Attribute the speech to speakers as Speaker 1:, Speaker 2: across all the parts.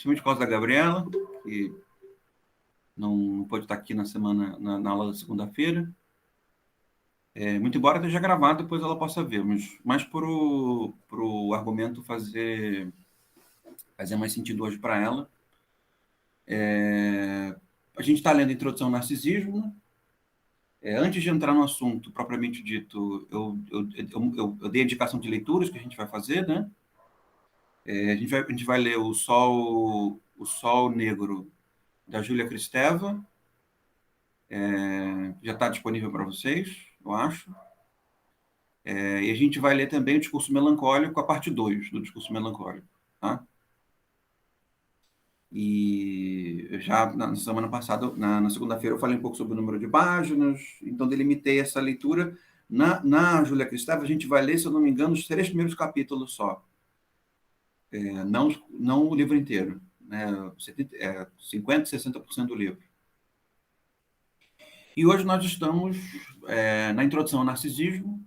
Speaker 1: principalmente por causa da Gabriela, que não pode estar aqui na aula da segunda-feira. Muito embora esteja gravado, depois ela possa ver, mas mais para o argumento fazer mais sentido hoje para ela. A gente está lendo a Introdução ao Narcisismo. Antes de entrar no assunto propriamente dito, eu dei a indicação de leituras que a gente vai fazer, né? A gente vai ler o Sol Negro, da Júlia Kristeva. Já está disponível para vocês, eu acho. E a gente vai ler também o Discurso Melancólico, a parte 2 do Discurso Melancólico. Tá? E já na semana passada, na segunda-feira, eu falei um pouco sobre o número de páginas, então delimitei essa leitura. Na Júlia Kristeva, a gente vai ler, se eu não me engano, os 3 primeiros capítulos só. Não o livro inteiro. Né? 50%, 60% do livro. E hoje nós estamos na Introdução ao Narcisismo,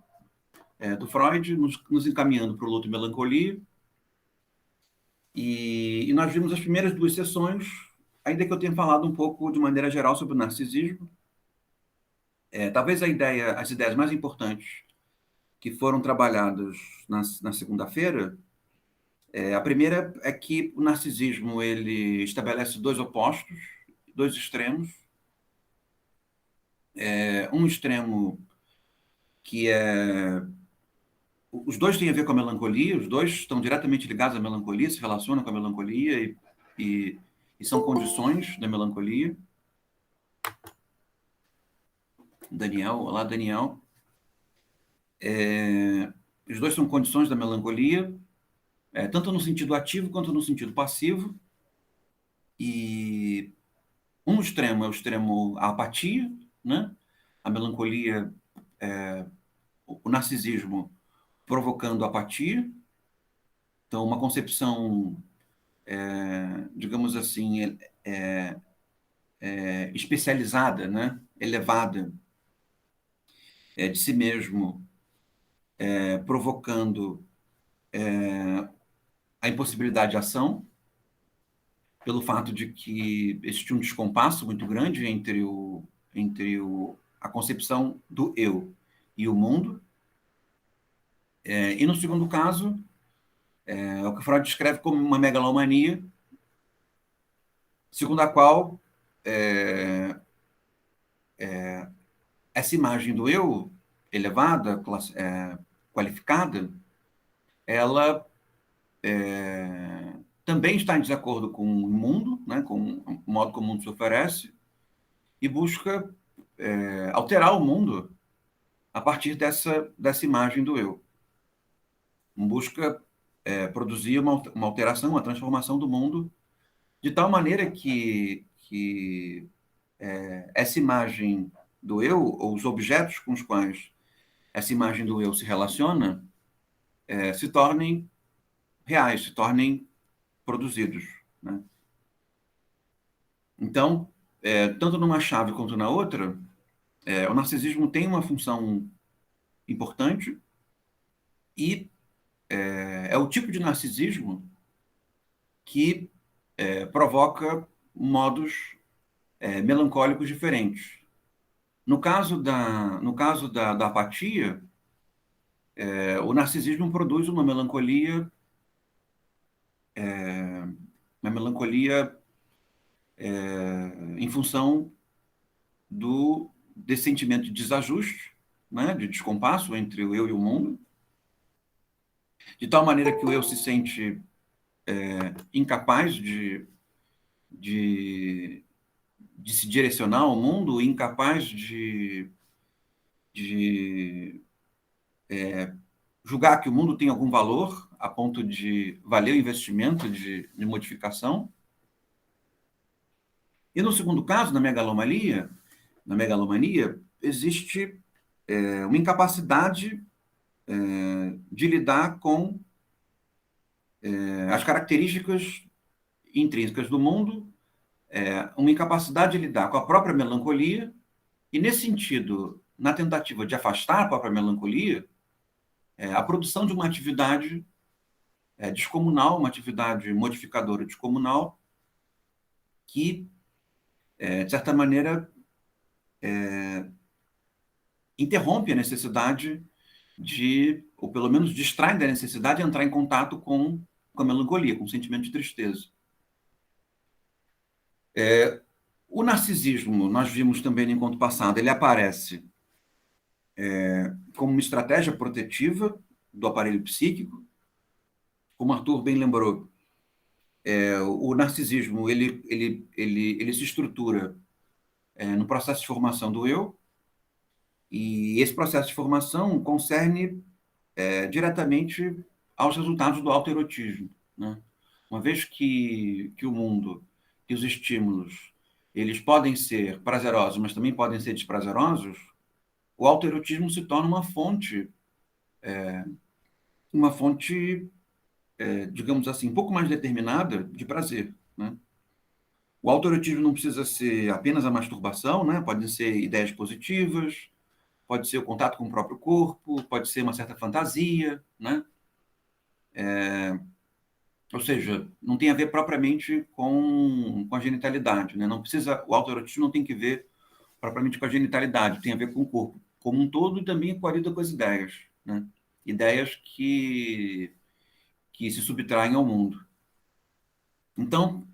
Speaker 1: do Freud, nos encaminhando para o Luto e Melancolia. E nós vimos as primeiras 2 sessões, ainda que eu tenha falado um pouco de maneira geral sobre o narcisismo. Talvez as ideias mais importantes que foram trabalhadas na segunda-feira, a primeira é que o narcisismo ele estabelece 2 opostos, 2 extremos. Um extremo que os 2 têm a ver com a melancolia, os 2 estão diretamente ligados à melancolia, se relacionam com a melancolia e são condições da melancolia. Daniel, olá, Daniel. Os 2 são condições da melancolia, tanto no sentido ativo quanto no sentido passivo. E um extremo é o extremo a apatia, né? A melancolia, o narcisismo provocando apatia. Então, uma concepção, digamos assim, especializada, né? Elevada de si mesmo, provocando a impossibilidade de ação, pelo fato de que existe um descompasso muito grande entre a concepção do eu e o mundo. E no segundo caso, é o que Freud descreve como uma megalomania, segundo a qual essa imagem do eu elevada, qualificada, ela também está em desacordo com o mundo, né, com o modo como o mundo se oferece, e busca alterar o mundo a partir dessa imagem do eu. Busca produzir uma alteração, uma transformação do mundo, de tal maneira que essa imagem do eu, ou os objetos com os quais essa imagem do eu se relaciona, se tornem reais, se tornem produzidos. Né? Então, tanto numa chave quanto na outra, o narcisismo tem uma função importante e é o tipo de narcisismo que provoca modos melancólicos diferentes. No caso da apatia, o narcisismo produz uma melancolia em função desse sentimento de desajuste, né, de descompasso entre o eu e o mundo, de tal maneira que o eu se sente incapaz de se direcionar ao mundo, incapaz de julgar que o mundo tem algum valor a ponto de valer o investimento de modificação. E no segundo caso, na megalomania, existe uma incapacidade de lidar com as características intrínsecas do mundo, uma incapacidade de lidar com a própria melancolia, e nesse sentido, na tentativa de afastar a própria melancolia, a produção de uma atividade descomunal, uma atividade modificadora descomunal, que, de certa maneira, interrompe a necessidade de, ou pelo menos distrai da necessidade de entrar em contato com a melancolia, com o sentimento de tristeza. O narcisismo, nós vimos também no encontro passado, ele aparece como uma estratégia protetiva do aparelho psíquico. Como Arthur bem lembrou, o narcisismo ele se estrutura no processo de formação do eu, e esse processo de formação concerne diretamente aos resultados do autoerotismo, né? Uma vez que o mundo, que os estímulos, eles podem ser prazerosos, mas também podem ser desprazerosos, o autoerotismo se torna uma fonte, digamos assim, um pouco mais determinada de prazer, né? O autoerotismo não precisa ser apenas a masturbação, né? Podem ser ideias positivas, pode ser o contato com o próprio corpo, pode ser uma certa fantasia, né? Ou seja, não tem a ver propriamente com a genitalidade, né? Não precisa, o autoerotismo não tem que ver propriamente com a genitalidade, tem a ver com o corpo como um todo e também com a lida com as ideias, né? Ideias que se subtraem ao mundo. Então,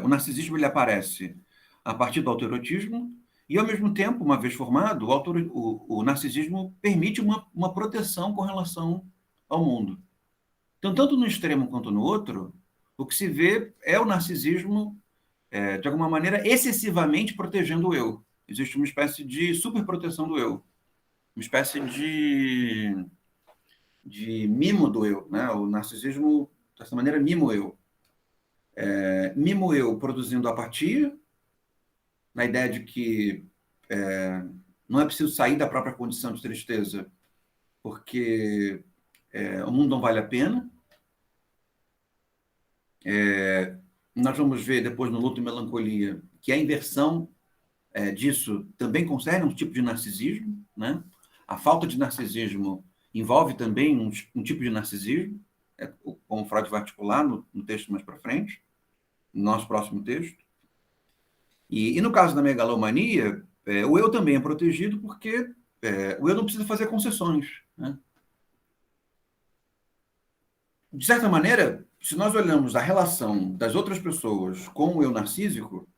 Speaker 1: o narcisismo ele aparece a partir do autoerotismo e, ao mesmo tempo, uma vez formado, o narcisismo permite uma proteção com relação ao mundo. Então, tanto no extremo quanto no outro, o que se vê é o narcisismo, de alguma maneira, excessivamente protegendo o eu. Existe uma espécie de superproteção do eu, uma espécie de mimo do eu, né? O narcisismo, dessa maneira, mima o eu. Mima o eu produzindo apatia, na ideia de que não é preciso sair da própria condição de tristeza, porque o mundo não vale a pena. Nós vamos ver depois no Luto e Melancolia que a inversão disso também concerne um tipo de narcisismo, né? A falta de narcisismo envolve também um tipo de narcisismo, como Freud vai articular no texto mais para frente, no nosso próximo texto. E no caso da megalomania, o eu também é protegido porque o eu não precisa fazer concessões, né? De certa maneira, se nós olhamos a relação das outras pessoas com o eu narcísico,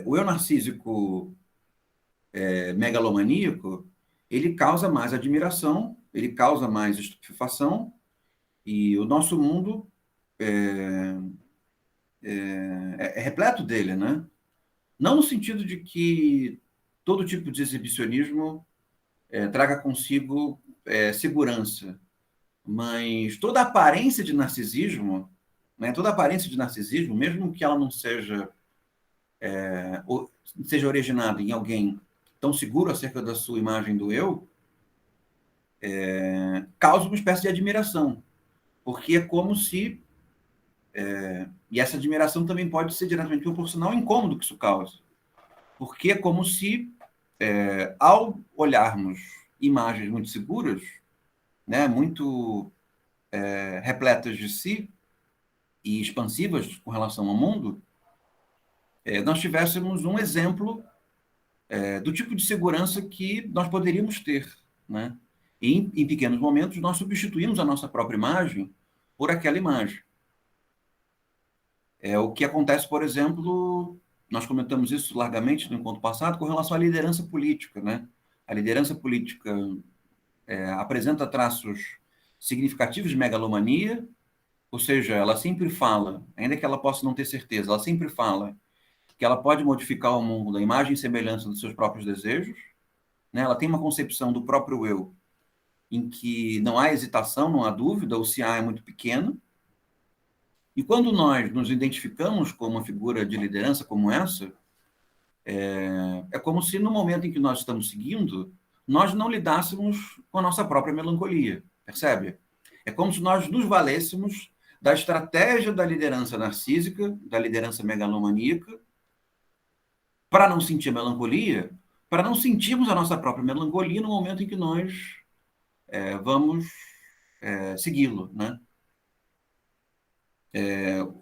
Speaker 1: o eu narcísico megalomaníaco, ele causa mais admiração, ele causa mais estupefação, e o nosso mundo é repleto dele, né? Não no sentido de que todo tipo de exibicionismo traga consigo segurança, mas toda aparência de narcisismo, né, toda aparência de narcisismo, mesmo que ela não seja originada em alguém tão seguro acerca da sua imagem do eu, causa uma espécie de admiração, porque é como se, e essa admiração também pode ser diretamente proporcional ao incômodo que isso causa, porque é como se, ao olharmos imagens muito seguras, né, muito repletas de si e expansivas com relação ao mundo, nós tivéssemos um exemplo do tipo de segurança que nós poderíamos ter, né? E em pequenos momentos nós substituímos a nossa própria imagem por aquela imagem. É o que acontece, por exemplo, nós comentamos isso largamente no encontro passado com relação à liderança política, né? A liderança política apresenta traços significativos de megalomania, ou seja, ela sempre fala, ainda que ela possa não ter certeza, ela sempre fala que ela pode modificar o mundo da imagem e semelhança dos seus próprios desejos, né? Ela tem uma concepção do próprio eu em que não há hesitação, não há dúvida, o se há é muito pequeno. E quando nós nos identificamos com uma figura de liderança como essa, é como se no momento em que nós estamos seguindo, nós não lidássemos com a nossa própria melancolia, percebe? É como se nós nos valêssemos da estratégia da liderança narcísica, da liderança megalomaníaca, para não sentir melancolia, para não sentirmos a nossa própria melancolia no momento em que nós vamos segui-lo, né?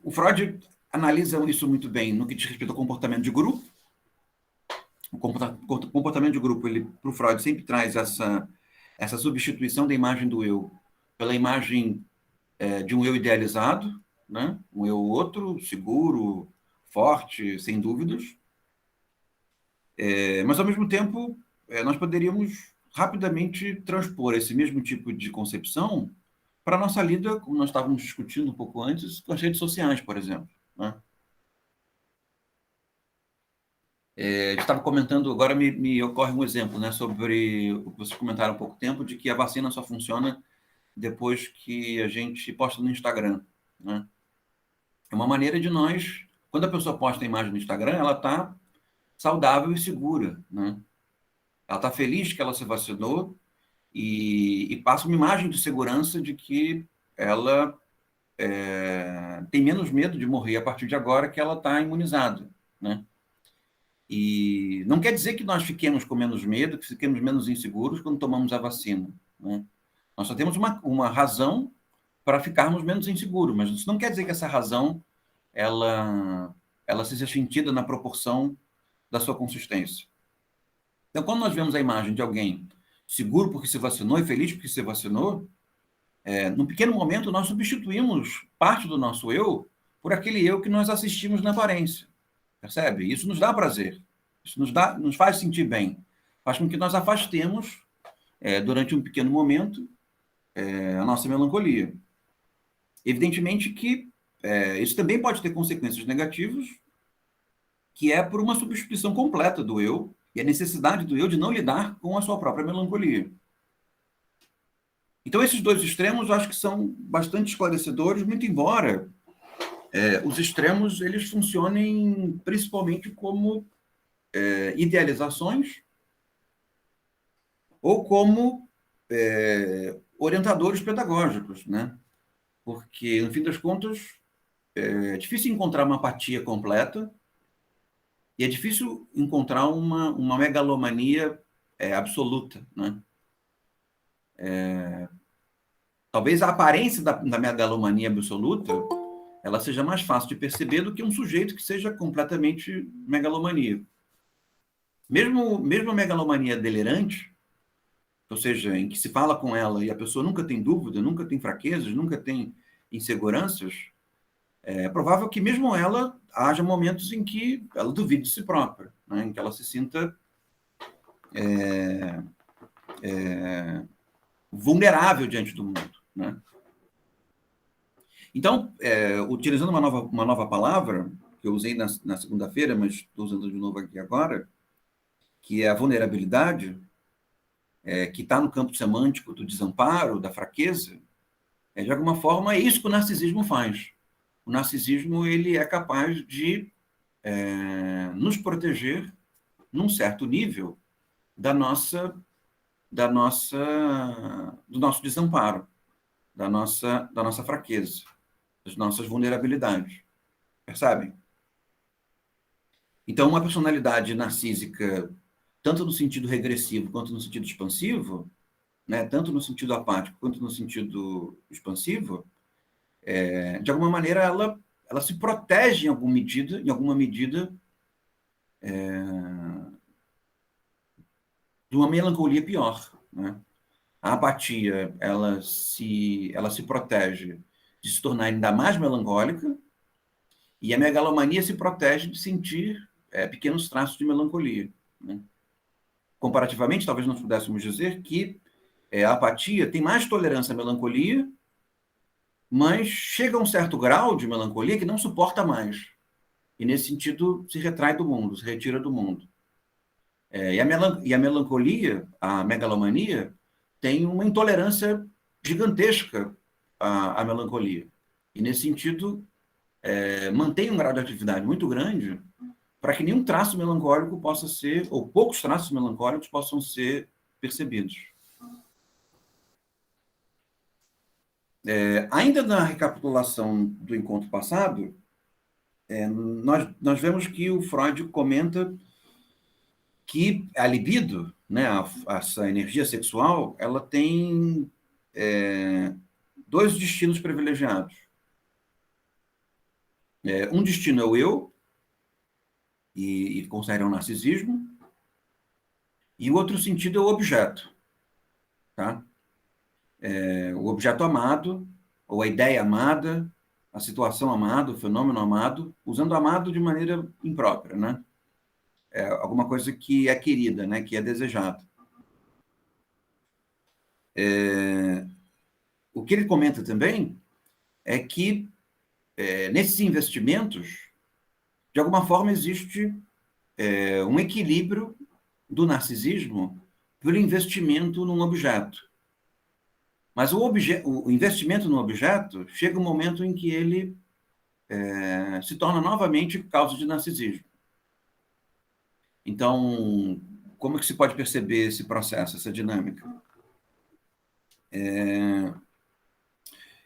Speaker 1: O Freud analisam isso muito bem no que diz respeito ao comportamento de grupo. O comportamento de grupo, ele, para o Freud, sempre traz essa substituição da imagem do eu pela imagem de um eu idealizado, né? Um eu outro, seguro, forte, sem dúvidas. Mas, ao mesmo tempo, nós poderíamos rapidamente transpor esse mesmo tipo de concepção para a nossa lida, como nós estávamos discutindo um pouco antes, com as redes sociais, por exemplo, né? A gente estava comentando, agora me ocorre um exemplo, né, sobre o que vocês comentaram há pouco tempo, de que a vacina só funciona depois que a gente posta no Instagram, né? É uma maneira de nós, quando a pessoa posta a imagem no Instagram, ela está saudável e segura, né? Ela está feliz que ela se vacinou e passa uma imagem de segurança de que ela tem menos medo de morrer a partir de agora que ela está imunizada, né? E não quer dizer que nós fiquemos com menos medo, que fiquemos menos inseguros quando tomamos a vacina, né? Nós só temos uma razão para ficarmos menos inseguros, mas isso não quer dizer que essa razão ela seja sentida na proporção da sua consistência. Então, quando nós vemos a imagem de alguém seguro porque se vacinou e feliz porque se vacinou, num pequeno momento nós substituímos parte do nosso eu por aquele eu que nós assistimos na aparência. Percebe? Isso nos dá prazer. Isso nos faz sentir bem. Faz com que nós afastemos, durante um pequeno momento, a nossa melancolia. Evidentemente que isso também pode ter consequências negativas, que é por uma substituição completa do eu e a necessidade do eu de não lidar com a sua própria melancolia. Então, esses dois extremos eu acho que são bastante esclarecedores, muito embora os extremos eles funcionem principalmente como idealizações ou como orientadores pedagógicos, né? Porque, no fim das contas, é difícil encontrar uma apatia completa e é difícil encontrar uma megalomania absoluta, né? Talvez a aparência da megalomania absoluta ela seja mais fácil de perceber do que um sujeito que seja completamente megalomaníaco. Mesmo a megalomania delirante, ou seja, em que se fala com ela e a pessoa nunca tem dúvida, nunca tem fraquezas, nunca tem inseguranças, é provável que mesmo ela haja momentos em que ela duvide de si própria, né? Em que ela se sinta vulnerável diante do mundo, né? Então, utilizando uma nova palavra, que eu usei na segunda-feira, mas estou usando de novo aqui agora, que é a vulnerabilidade, que está no campo semântico do desamparo, da fraqueza, de alguma forma é isso que o narcisismo faz. O narcisismo ele é capaz de nos proteger num certo nível do nosso desamparo, da nossa fraqueza, das nossas vulnerabilidades. Percebem? Então, uma personalidade narcísica, tanto no sentido regressivo quanto no sentido expansivo, né, tanto no sentido apático quanto no sentido expansivo, de alguma maneira ela se protege em alguma medida, de uma melancolia pior, né? A apatia, ela se protege de se tornar ainda mais melancólica, e a megalomania se protege de sentir pequenos traços de melancolia, né? Comparativamente, talvez nós pudéssemos dizer que a apatia tem mais tolerância à melancolia, mas chega a um certo grau de melancolia que não suporta mais. E, nesse sentido, se retrai do mundo, se retira do mundo. E a melancolia, a megalomania, tem uma intolerância gigantesca à melancolia. E, nesse sentido, mantém um grau de atividade muito grande para que nenhum traço melancólico possa ser, ou poucos traços melancólicos possam ser percebidos. Ainda na recapitulação do encontro passado, nós vemos que o Freud comenta que a libido, né, essa energia sexual, ela tem dois destinos privilegiados. Um destino é o eu, e concerne ao narcisismo, e o outro sentido é o objeto, tá? O objeto amado, ou a ideia amada, a situação amada, o fenômeno amado, usando amado de maneira imprópria, né? Alguma coisa que é querida, né? Que é desejada. O que ele comenta também é que nesses investimentos, de alguma forma, existe um equilíbrio do narcisismo pelo investimento num objeto. Mas o investimento no objeto chega um momento em que ele se torna novamente causa de narcisismo. Então, como é que se pode perceber esse processo, essa dinâmica?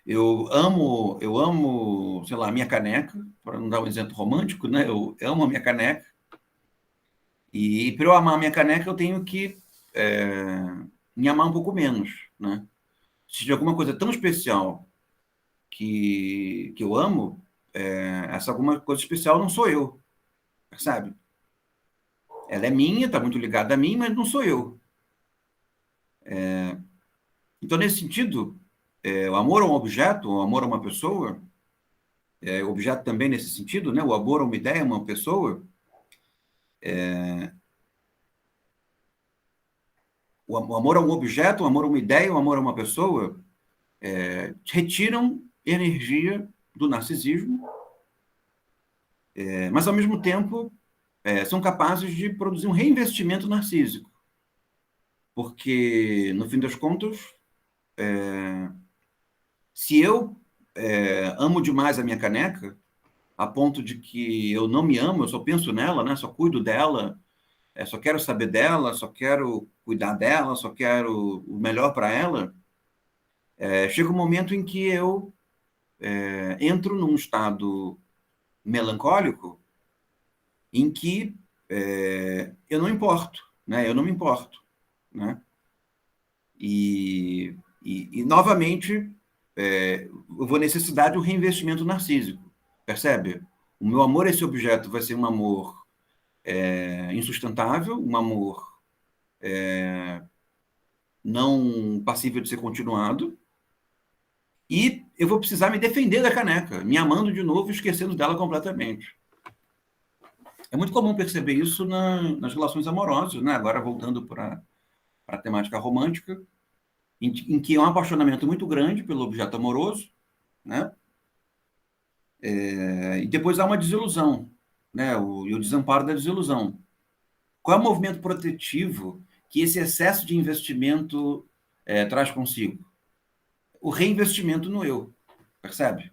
Speaker 1: Eu amo, sei lá, a minha caneca, para não dar um exemplo romântico, né? Eu amo a minha caneca, e para eu amar a minha caneca, eu tenho que me amar um pouco menos, né? Se de alguma coisa tão especial que eu amo, essa alguma coisa especial não sou eu, percebe? Ela é minha, está muito ligada a mim, mas não sou eu. Então, nesse sentido, o amor a um objeto, o amor a uma pessoa, o objeto também nesse sentido, né? O amor a uma ideia, a uma pessoa, o amor a um objeto, o amor a uma ideia, o amor a uma pessoa, retiram energia do narcisismo, mas, ao mesmo tempo, são capazes de produzir um reinvestimento narcísico. Porque, no fim das contas, se eu amo demais a minha caneca, a ponto de que eu não me amo, eu só penso nela, né? Só cuido dela, só quero saber dela, só quero cuidar dela, só quero o melhor para ela, chega um momento em que eu entro num estado melancólico em que eu não importo, né? Eu não me importo, né? E novamente, eu vou necessitar de um reinvestimento narcísico, percebe? O meu amor a esse objeto vai ser um amor insustentável, um amor não passível de ser continuado, e eu vou precisar me defender da caneca, me amando de novo e esquecendo dela completamente. É muito comum perceber isso nas relações amorosas, né? Agora voltando para a temática romântica, em que há um apaixonamento muito grande pelo objeto amoroso, né? E depois há uma desilusão, né? E o desamparo da desilusão. Qual é o movimento protetivo que esse excesso de investimento traz consigo? O reinvestimento no eu, percebe?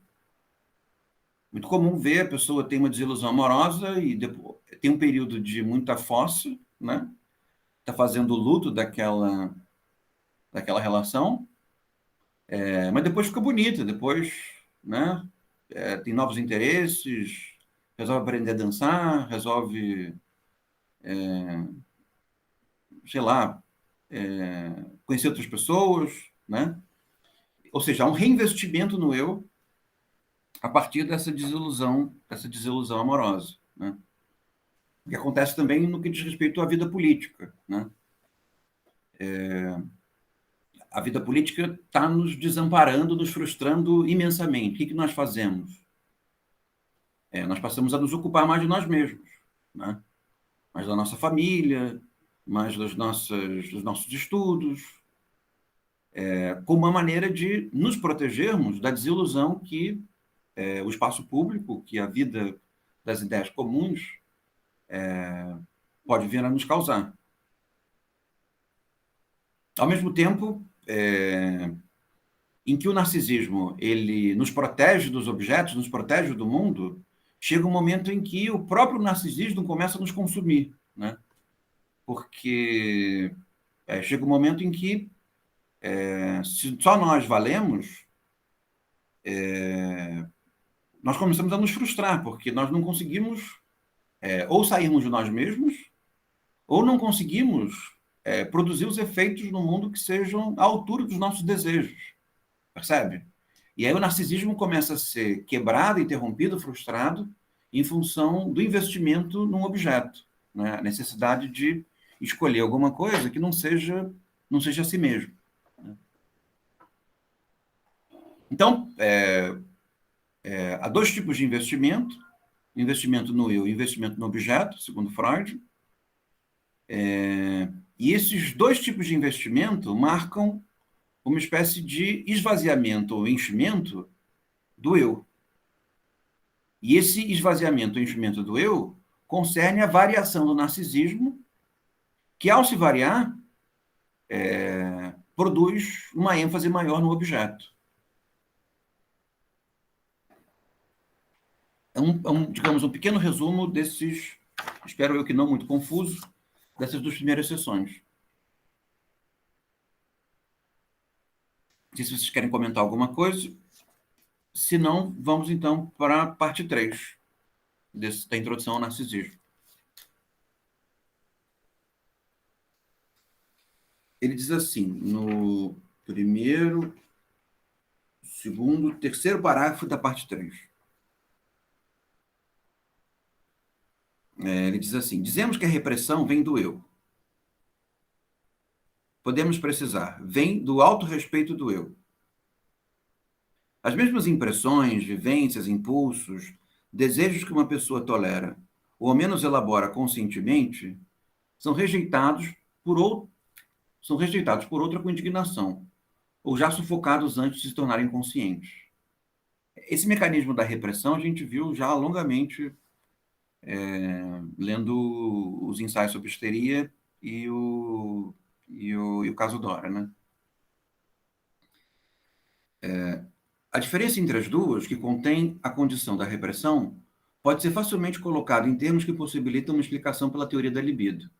Speaker 1: Muito comum ver a pessoa tem uma desilusão amorosa e depois, tem um período de muita fossa, né? Está fazendo o luto daquela relação, mas depois fica bonita, depois, né? Tem novos interesses, resolve aprender a dançar, resolve, sei lá, conhecer outras pessoas, né? Ou seja, há um reinvestimento no eu a partir dessa desilusão amorosa, né? O que acontece também no que diz respeito à vida política, né? A vida política está nos desamparando, nos frustrando imensamente. O que nós fazemos? Nós passamos a nos ocupar mais de nós mesmos, né? Mais da nossa família, mais dos nossos estudos, como uma maneira de nos protegermos da desilusão que o espaço público, que a vida das ideias comuns pode vir a nos causar. Ao mesmo tempo, em que o narcisismo ele nos protege dos objetos, nos protege do mundo, chega um momento em que o próprio narcisismo começa a nos consumir, né? Porque chega um momento em que, se só nós valemos, nós começamos a nos frustrar, porque nós não conseguimos ou sairmos de nós mesmos, ou não conseguimos produzir os efeitos no mundo que sejam à altura dos nossos desejos, percebe? E aí o narcisismo começa a ser quebrado, interrompido, frustrado, em função do investimento num objeto, né? A necessidade de escolher alguma coisa que não seja a si mesmo. Então, há dois tipos de investimento: investimento no eu e investimento no objeto, segundo Freud. E esses dois tipos de investimento marcam uma espécie de esvaziamento ou enchimento do eu. E esse esvaziamento ou enchimento do eu concerne a variação do narcisismo, que, ao se variar, produz uma ênfase maior no objeto. Digamos, um pequeno resumo desses, espero eu que não muito confuso, dessas duas primeiras sessões. Não sei se vocês querem comentar alguma coisa. Se não, vamos então para a parte 3 da introdução ao narcisismo. Ele diz assim, no primeiro, segundo, terceiro parágrafo da parte 3. Ele diz assim: dizemos que a repressão vem do eu. Podemos precisar, vem do autorrespeito do eu. As mesmas impressões, vivências, impulsos, desejos que uma pessoa tolera ou ao menos elabora conscientemente são rejeitados por outra com indignação, ou já sufocados antes de se tornarem conscientes. Esse mecanismo da repressão a gente viu já longamente lendo os ensaios sobre histeria e o caso Dora, né? A diferença entre as duas, que contém a condição da repressão, pode ser facilmente colocada em termos que possibilitam uma explicação pela teoria da libido.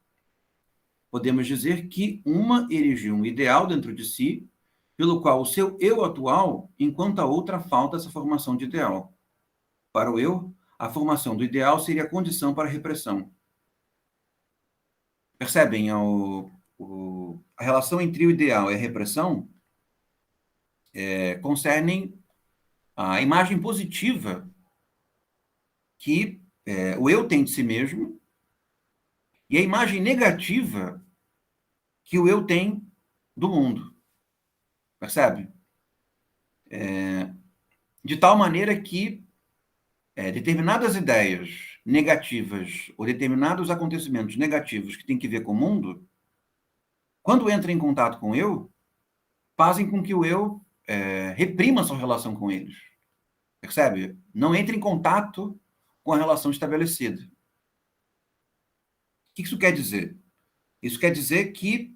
Speaker 1: Podemos dizer que uma erigiu um ideal dentro de si, pelo qual o seu eu atual, enquanto a outra falta essa formação de ideal. Para o eu, a formação do ideal seria a condição para a repressão. Percebem a relação entre o ideal e a repressão? Concernem a imagem positiva que o eu tem de si mesmo e a imagem negativa que o eu tem do mundo. Percebe? De tal maneira que determinadas ideias negativas ou determinados acontecimentos negativos que têm que ver com o mundo, quando entra em contato com o eu, fazem com que o eu reprima sua relação com eles. Percebe? Não entra em contato com a relação estabelecida. O que isso quer dizer? Isso quer dizer que,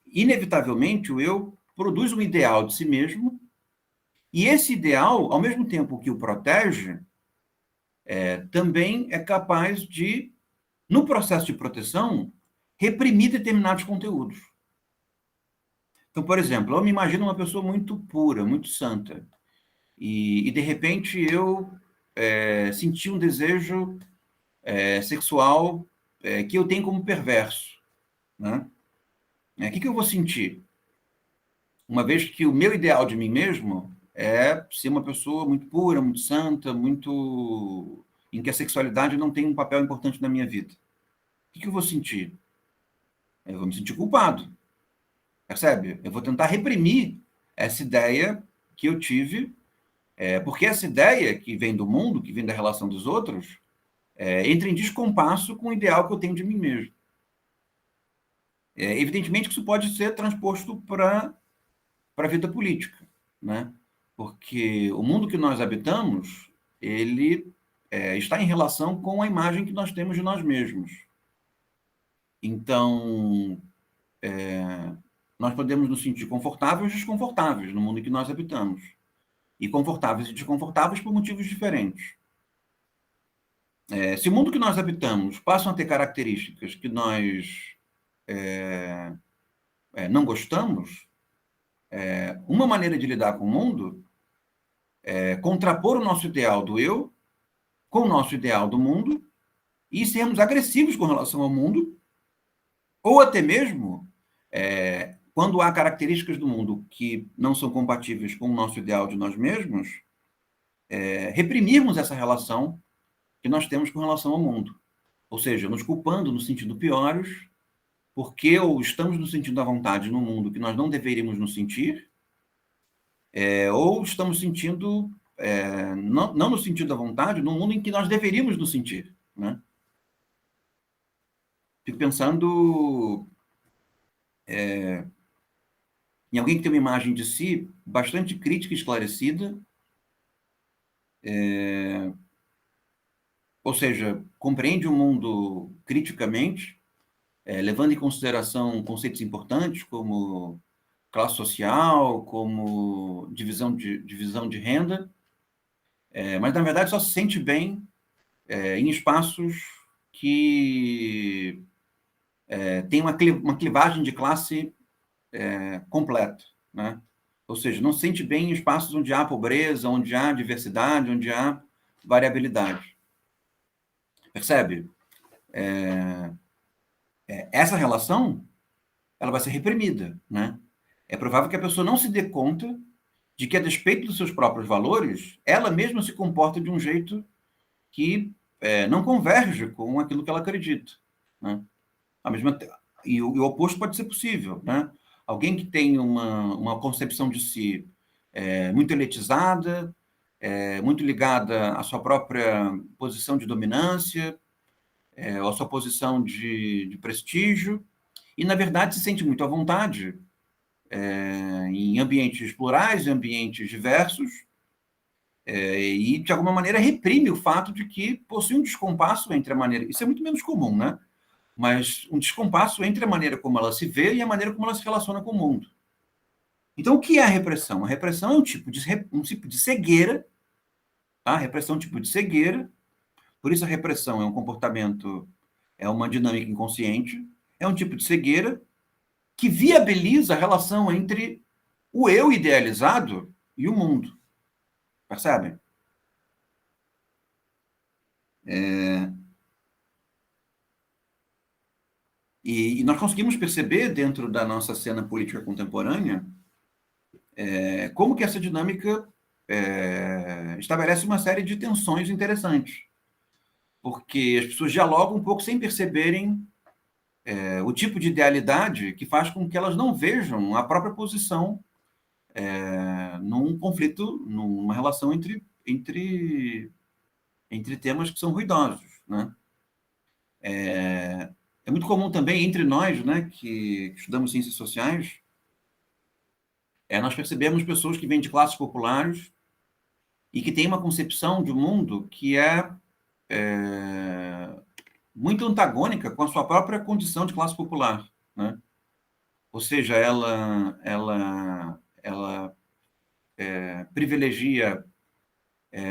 Speaker 1: inevitavelmente, o eu produz um ideal de si mesmo, e esse ideal, ao mesmo tempo que o protege, também é capaz de, no processo de proteção, reprimir determinados conteúdos. Então, por exemplo, eu me imagino uma pessoa muito pura, muito santa, e de repente eu senti um desejo sexual que eu tenho como perverso, né? O que eu vou sentir? Uma vez que o meu ideal de mim mesmo é ser uma pessoa muito pura, muito santa, muito em que a sexualidade não tem um papel importante na minha vida. O que eu vou sentir? Eu vou me sentir culpado. Percebe? Eu vou tentar reprimir essa ideia que eu tive, porque essa ideia que vem do mundo, que vem da relação dos outros, entra em descompasso com o ideal que eu tenho de mim mesmo. Evidentemente que isso pode ser transposto para a vida política, né? Porque o mundo que nós habitamos, ele está em relação com a imagem que nós temos de nós mesmos. Então, nós podemos nos sentir confortáveis ou desconfortáveis no mundo em que nós habitamos. E confortáveis e desconfortáveis por motivos diferentes. Se o mundo que nós habitamos passa a ter características que nós não gostamos, uma maneira de lidar com o mundo é contrapor o nosso ideal do eu com o nosso ideal do mundo e sermos agressivos com relação ao mundo, ou até mesmo quando há características do mundo que não são compatíveis com o nosso ideal de nós mesmos, reprimirmos essa relação que nós temos com relação ao mundo. Ou seja, nos culpando no sentido piores, porque ou estamos nos sentindo à vontade no mundo que nós não deveríamos nos sentir, ou estamos sentindo, não no sentido à vontade, no mundo em que nós deveríamos nos sentir, né? Fico pensando em alguém que tem uma imagem de si bastante crítica e esclarecida, ou seja, compreende o mundo criticamente, levando em consideração conceitos importantes como classe social, como divisão de renda, mas na verdade só se sente bem em espaços que tem uma clivagem de classe completa, né? Ou seja, não se sente bem em espaços onde há pobreza, onde há diversidade, onde há variabilidade. Percebe? Essa relação, ela vai ser reprimida, né? É provável que a pessoa não se dê conta de que, a despeito dos seus próprios valores, ela mesma se comporta de um jeito que não converge com aquilo que ela acredita, né? E o oposto pode ser possível, né? Alguém que tem uma concepção de si muito elitizada, muito ligada à sua própria posição de dominância, à sua posição de prestígio, e, na verdade, se sente muito à vontade em ambientes plurais, em ambientes diversos, e, de alguma maneira, reprime o fato de que possui um descompasso entre a maneira... Isso é muito menos comum, né? Mas um descompasso entre a maneira como ela se vê e a maneira como ela se relaciona com o mundo. Então, o que é a repressão? A repressão é um tipo de cegueira, tá? A repressão é um tipo de cegueira, por isso a repressão é um comportamento, é uma dinâmica inconsciente, é um tipo de cegueira que viabiliza a relação entre o eu idealizado e o mundo. Percebem? E nós conseguimos perceber, dentro da nossa cena política contemporânea, como que essa dinâmica estabelece uma série de tensões interessantes. Porque as pessoas dialogam um pouco sem perceberem o tipo de idealidade que faz com que elas não vejam a própria posição num conflito, numa relação entre temas que são ruidosos, né? É muito comum também entre nós, né, que estudamos ciências sociais, nós percebemos pessoas que vêm de classes populares e que têm uma concepção de mundo que é muito antagônica com a sua própria condição de classe popular, né? Ou seja, ela privilegia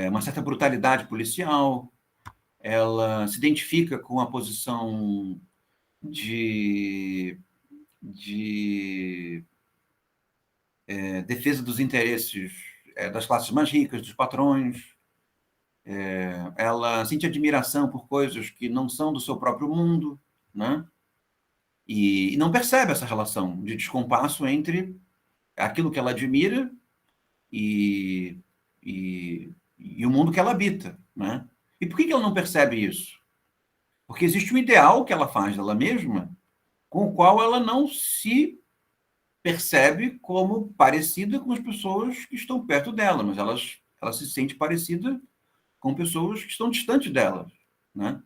Speaker 1: uma certa brutalidade policial, ela se identifica com a posição de defesa dos interesses das classes mais ricas, dos patrões, ela sente admiração por coisas que não são do seu próprio mundo, né? E não percebe essa relação de descompasso entre aquilo que ela admira e, e o mundo que ela habita, né? E por que ela não percebe isso? Porque existe um ideal que ela faz dela mesma, com o qual ela não se percebe como parecida com as pessoas que estão perto dela, mas ela se sente parecida com pessoas que estão distantes dela, né?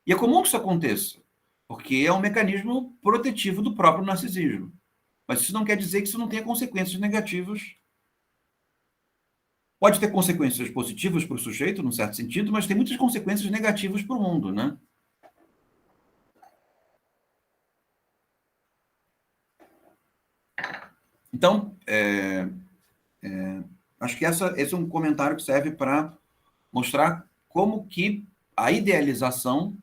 Speaker 1: E é comum que isso aconteça, porque é um mecanismo protetivo do próprio narcisismo. Mas isso não quer dizer que isso não tenha consequências negativas. Pode ter consequências positivas para o sujeito, num certo sentido, mas tem muitas consequências negativas para o mundo, né? Então, acho que esse é um comentário que serve para mostrar como que a idealização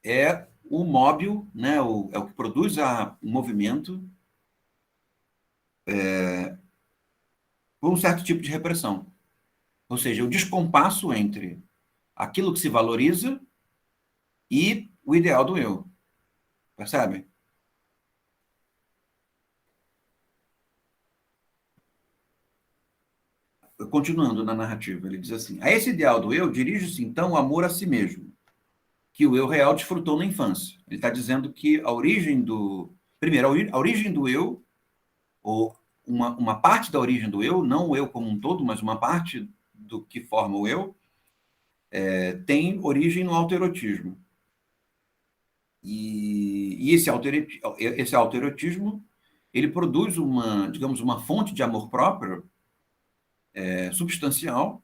Speaker 1: é o móvel, né, é o que produz o movimento por um certo tipo de repressão. Ou seja, o descompasso entre aquilo que se valoriza e o ideal do eu. Percebe? continuando na narrativa, ele diz assim: a esse ideal do eu dirige-se então o amor a si mesmo, que o eu real desfrutou na infância. Ele está dizendo que a origem do. Primeiro, a origem do eu, ou uma parte da origem do eu, não o eu como um todo, mas uma parte do que forma o eu, tem origem no autoerotismo. E esse autoerotismo, ele produz uma, digamos, uma fonte de amor próprio substancial,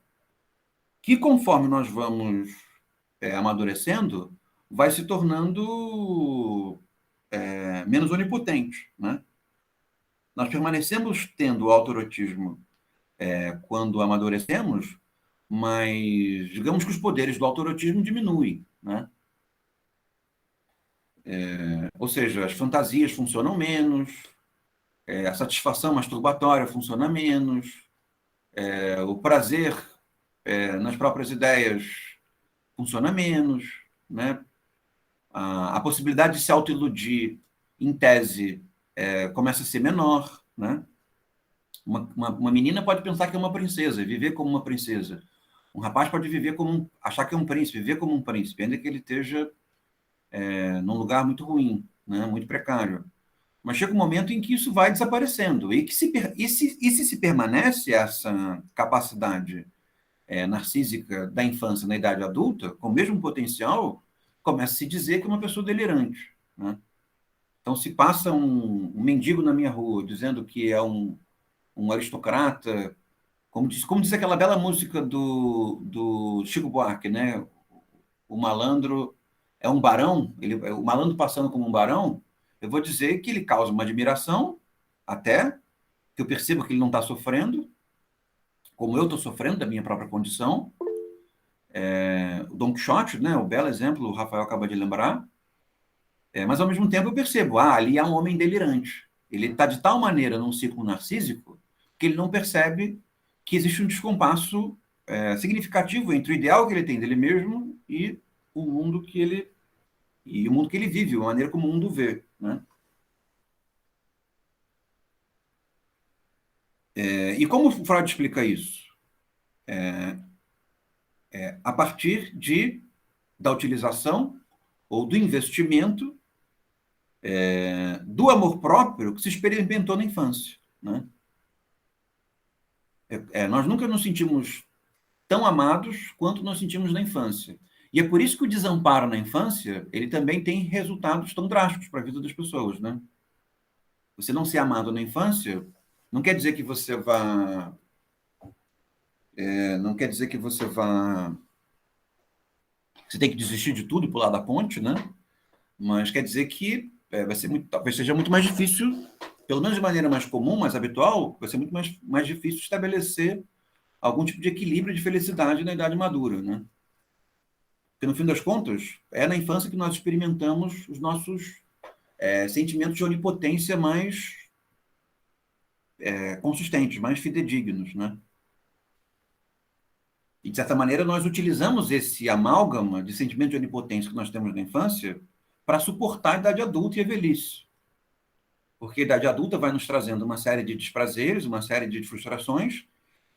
Speaker 1: que conforme nós vamos amadurecendo, vai se tornando menos onipotente, né? Nós permanecemos tendo autoerotismo quando amadurecemos, mas digamos que os poderes do autoerotismo diminuem, né? Ou seja, as fantasias funcionam menos, a satisfação masturbatória funciona menos, o prazer nas próprias ideias funciona menos, né? A possibilidade de se autoiludir, em tese, começa a ser menor, né? Uma menina pode pensar que é uma princesa, viver como uma princesa. Um rapaz pode viver achar que é um príncipe, viver como um príncipe, ainda que ele esteja num lugar muito ruim, né? Muito precário. Mas chega um momento em que isso vai desaparecendo. E se permanece essa capacidade narcísica da infância na idade adulta, com o mesmo potencial, começa a se dizer que é uma pessoa delirante, né? Então, se passa um mendigo na minha rua dizendo que é um aristocrata, como diz aquela bela música do Chico Buarque, né? O malandro é um barão, o malandro passando como um barão, eu vou dizer que ele causa uma admiração, até, que eu percebo que ele não está sofrendo, como eu estou sofrendo da minha própria condição. O Don Quixote, né? O belo exemplo, o Rafael acaba de lembrar. Mas, ao mesmo tempo, eu percebo, ali há um homem delirante. Ele está de tal maneira num ciclo narcísico que ele não percebe que existe um descompasso significativo entre o ideal que ele tem dele mesmo o mundo que ele e o mundo que ele vive, a maneira como o mundo vê, né? E como o Freud explica isso? A partir da utilização ou do investimento do amor próprio que se experimentou na infância, né? Nós nunca nos sentimos tão amados quanto nos sentimos na infância. E é por isso que o desamparo na infância, ele também tem resultados tão drásticos para a vida das pessoas, né? Você não ser amado na infância não quer dizer que você vá, não quer dizer que você tem que desistir de tudo e pular da ponte, né? Mas quer dizer que talvez seja muito mais difícil, pelo menos de maneira mais comum, mais habitual, vai ser muito mais difícil estabelecer algum tipo de equilíbrio de felicidade na idade madura, né? Porque, no fim das contas, é na infância que nós experimentamos os nossos sentimentos de onipotência mais consistentes, mais fidedignos, né? E, de certa maneira, nós utilizamos esse amálgama de sentimento de onipotência que nós temos na infância para suportar a idade adulta e a velhice. Porque a idade adulta vai nos trazendo uma série de desprazeres, uma série de frustrações,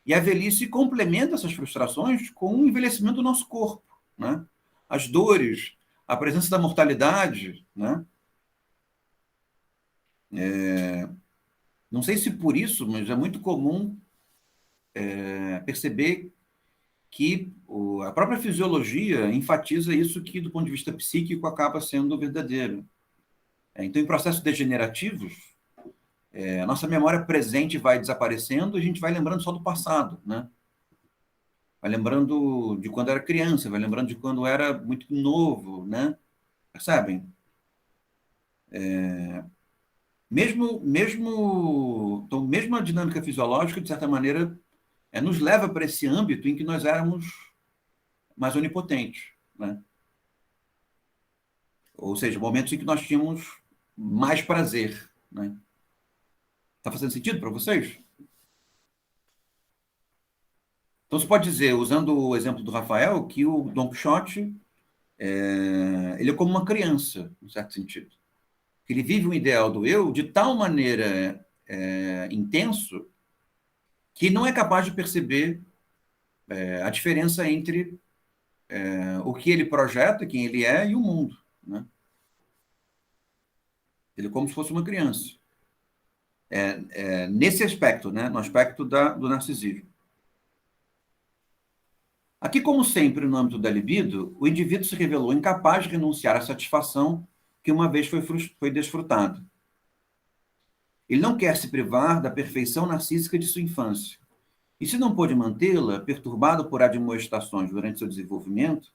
Speaker 1: e a velhice complementa essas frustrações com o envelhecimento do nosso corpo, né? As dores, a presença da mortalidade, né? Não sei se por isso, mas é muito comum perceber que a própria fisiologia enfatiza isso que, do ponto de vista psíquico, acaba sendo verdadeiro. Então, em processos degenerativos, a nossa memória presente vai desaparecendo e a gente vai lembrando só do passado, né? Vai lembrando de quando era criança, vai lembrando de quando era muito novo, né? Percebem? Mesmo a dinâmica fisiológica, de certa maneira, nos leva para esse âmbito em que nós éramos mais onipotentes, né? Ou seja, momentos em que nós tínhamos mais prazer, né? Está fazendo sentido para vocês? Então, você pode dizer, usando o exemplo do Rafael, que o Don Quixote ele é como uma criança, em certo sentido. Ele vive um ideal do eu de tal maneira intenso que não é capaz de perceber a diferença entre o que ele projeta, quem ele é, e o mundo, né? Ele é como se fosse uma criança. Nesse aspecto, né? No aspecto do narcisismo. Aqui, como sempre, no âmbito da libido, o indivíduo se revelou incapaz de renunciar à satisfação que uma vez foi desfrutado. Ele não quer se privar da perfeição narcísica de sua infância. E se não pôde mantê-la, perturbado por admoestações durante seu desenvolvimento,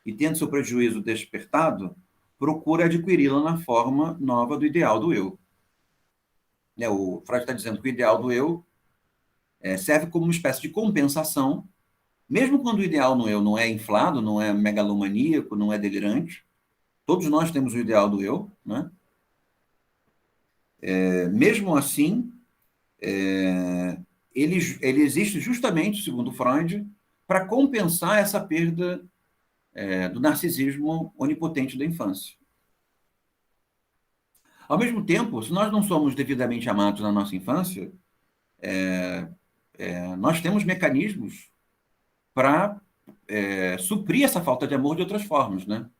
Speaker 1: e tendo seu prejuízo despertado, procura adquiri-la na forma nova do ideal do eu. O Freud está dizendo que o ideal do eu serve como uma espécie de compensação, mesmo quando o ideal no eu não é inflado, não é megalomaníaco, não é delirante. Todos nós temos o ideal do eu, né? Mesmo assim, ele existe justamente, segundo Freud, para compensar essa perda do narcisismo onipotente da infância. Ao mesmo tempo, se nós não somos devidamente amados na nossa infância, nós temos mecanismos para suprir essa falta de amor de outras formas, né?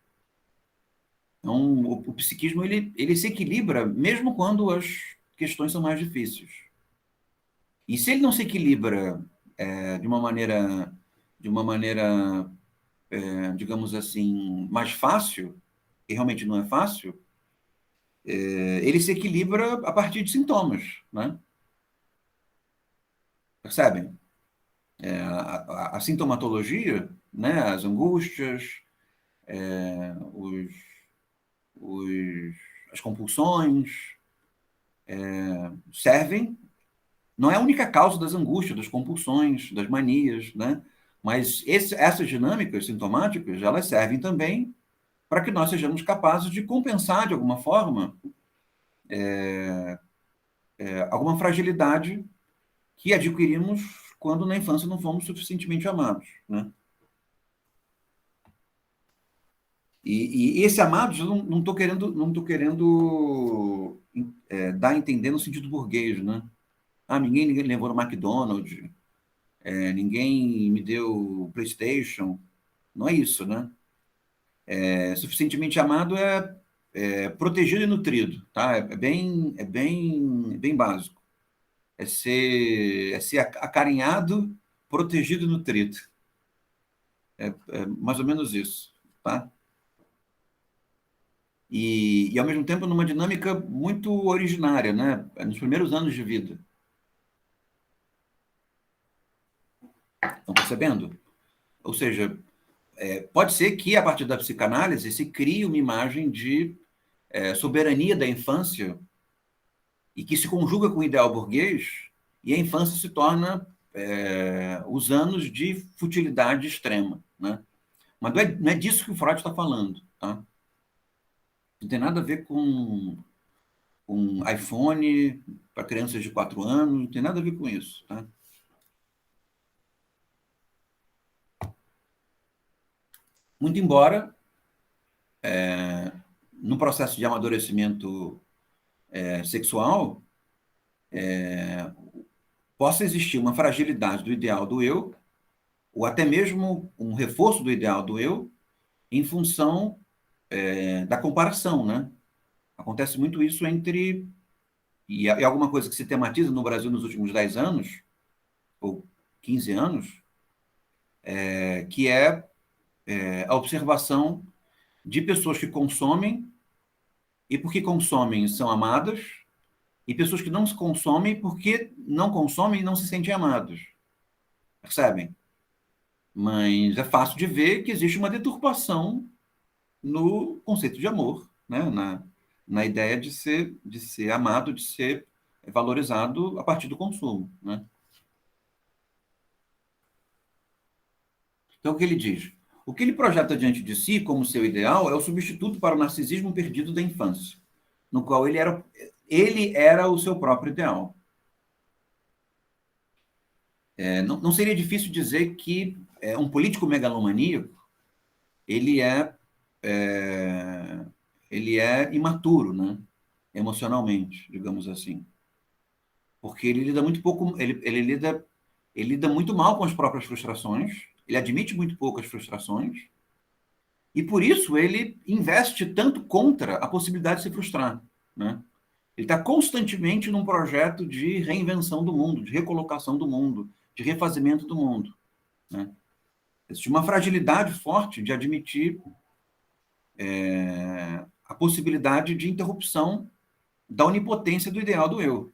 Speaker 1: Então, o psiquismo ele se equilibra mesmo quando as questões são mais difíceis. E se ele não se equilibra de uma maneira, digamos assim, mais fácil, e realmente não é fácil, ele se equilibra a partir de sintomas, né? Percebem? A sintomatologia, né? As angústias, os, os, as compulsões, servem. Não é a única causa das angústias, das compulsões, das manias, né? Mas essas dinâmicas sintomáticas, elas servem também para que nós sejamos capazes de compensar, de alguma forma, alguma fragilidade que adquirimos quando na infância não fomos suficientemente amados, né? E esse amados, eu não estou querendo, não tô querendo dar a entender no sentido burguês, né? Ah, ninguém me levou no McDonald's, ninguém me deu PlayStation. Não é isso, né? Suficientemente amado protegido e nutrido, tá? É bem básico. É ser acarinhado, protegido e nutrido. É mais ou menos isso, tá? E, ao mesmo tempo, numa dinâmica muito originária, né? Nos primeiros anos de vida. Estão percebendo? Ou seja, pode ser que, a partir da psicanálise, se crie uma imagem de soberania da infância e que se conjuga com o ideal burguês, e a infância se torna os anos de futilidade extrema, né? Mas não é disso que o Freud está falando, tá? Não tem nada a ver com iPhone para crianças de 4 anos, não tem nada a ver com isso, tá? Muito embora, no processo de amadurecimento sexual, possa existir uma fragilidade do ideal do eu, ou até mesmo um reforço do ideal do eu, em função da comparação, né? Acontece muito isso e alguma coisa que se tematiza no Brasil nos últimos 10 anos, ou 15 anos, que a observação de pessoas que consomem, e porque consomem são amadas, e pessoas que não se consomem porque não consomem e não se sentem amados. Percebem? Mas é fácil de ver que existe uma deturpação no conceito de amor, né? Na ideia de ser amado, de ser valorizado a partir do consumo, né? Então, o que ele diz? O que ele projeta diante de si como seu ideal é o substituto para o narcisismo perdido da infância, no qual ele era o seu próprio ideal. Não seria difícil dizer que um político megalomaníaco ele é, é, ele é imaturo, né? Emocionalmente, digamos assim, porque ele lida muito pouco, ele lida ele lida muito mal com as próprias frustrações, ele admite muito pouco as frustrações, e por isso ele investe tanto contra a possibilidade de se frustrar, né? Ele está constantemente num projeto de reinvenção do mundo, de recolocação do mundo, de refazimento do mundo, né? Existe uma fragilidade forte de admitir a possibilidade de interrupção da onipotência do ideal do eu.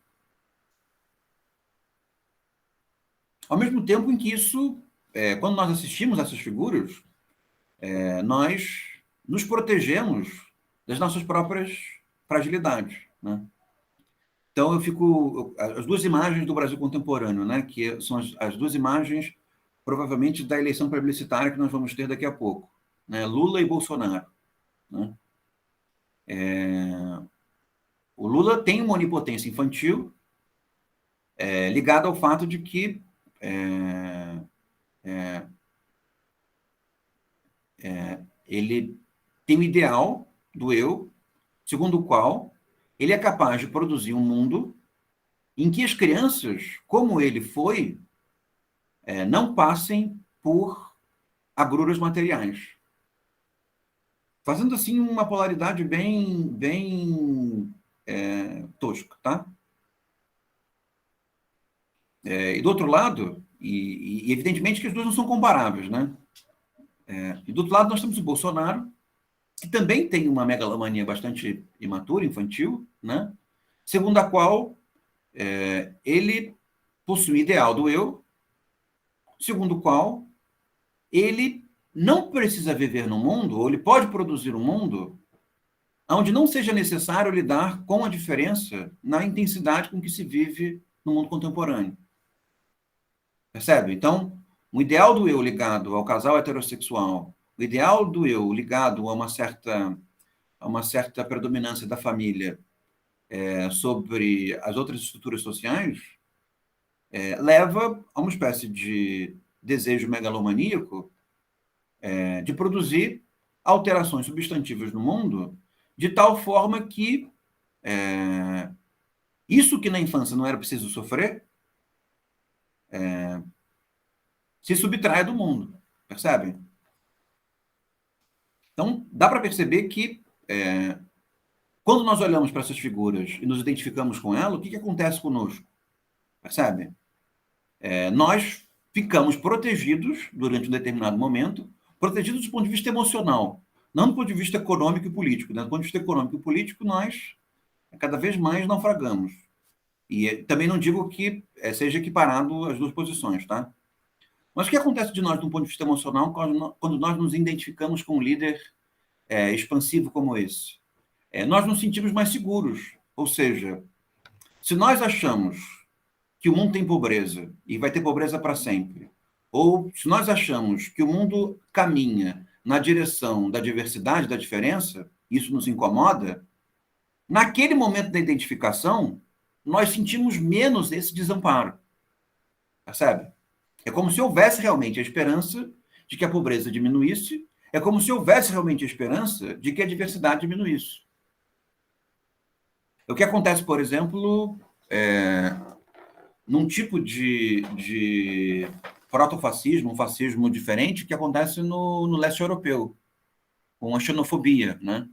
Speaker 1: Ao mesmo tempo em que isso, quando nós assistimos essas figuras, nós nos protegemos das nossas próprias fragilidades, né? Então, as duas imagens do Brasil contemporâneo, né, que são as duas imagens, provavelmente, da eleição plebiscitária que nós vamos ter daqui a pouco, né, Lula e Bolsonaro, né? O Lula tem uma onipotência infantil, ligada ao fato de que ele tem o ideal do eu, segundo o qual ele é capaz de produzir um mundo em que as crianças, como ele foi, não passem por agruras materiais. Fazendo, assim, uma polaridade bem tosca, tá? E do outro lado, e evidentemente que as duas não são comparáveis, né? E do outro lado nós temos o Bolsonaro, que também tem uma megalomania bastante imatura, infantil, né? Segundo a qual ele possui o ideal do eu, segundo o qual ele não precisa viver no mundo, ou ele pode produzir um mundo onde não seja necessário lidar com a diferença na intensidade com que se vive no mundo contemporâneo. Percebe? Então, o ideal do eu ligado ao casal heterossexual, o ideal do eu ligado a uma certa predominância da família sobre as outras estruturas sociais, leva a uma espécie de desejo megalomaníaco de produzir alterações substantivas no mundo de tal forma que isso que na infância não era preciso sofrer se subtrai do mundo, percebe? Então, dá para perceber que quando nós olhamos para essas figuras e nos identificamos com elas, o que acontece conosco? Percebe? Nós ficamos protegidos durante um determinado momento, protegidos do ponto de vista emocional, não do ponto de vista econômico e político, né? Do ponto de vista econômico e político, nós cada vez mais naufragamos. E também não digo que seja equiparado as duas posições, tá? Mas o que acontece de nós, do ponto de vista emocional, quando nós nos identificamos com um líder expansivo como esse? Nós nos sentimos mais seguros. Ou seja, se nós achamos que o mundo tem pobreza e vai ter pobreza para sempre, ou se nós achamos que o mundo caminha na direção da diversidade, da diferença, isso nos incomoda, naquele momento da identificação, nós sentimos menos esse desamparo. Percebe? É como se houvesse realmente a esperança de que a pobreza diminuísse, é como se houvesse realmente a esperança de que a diversidade diminuísse. O que acontece, por exemplo, num tipo de protofascismo, um fascismo diferente, que acontece no leste europeu, com a xenofobia, né?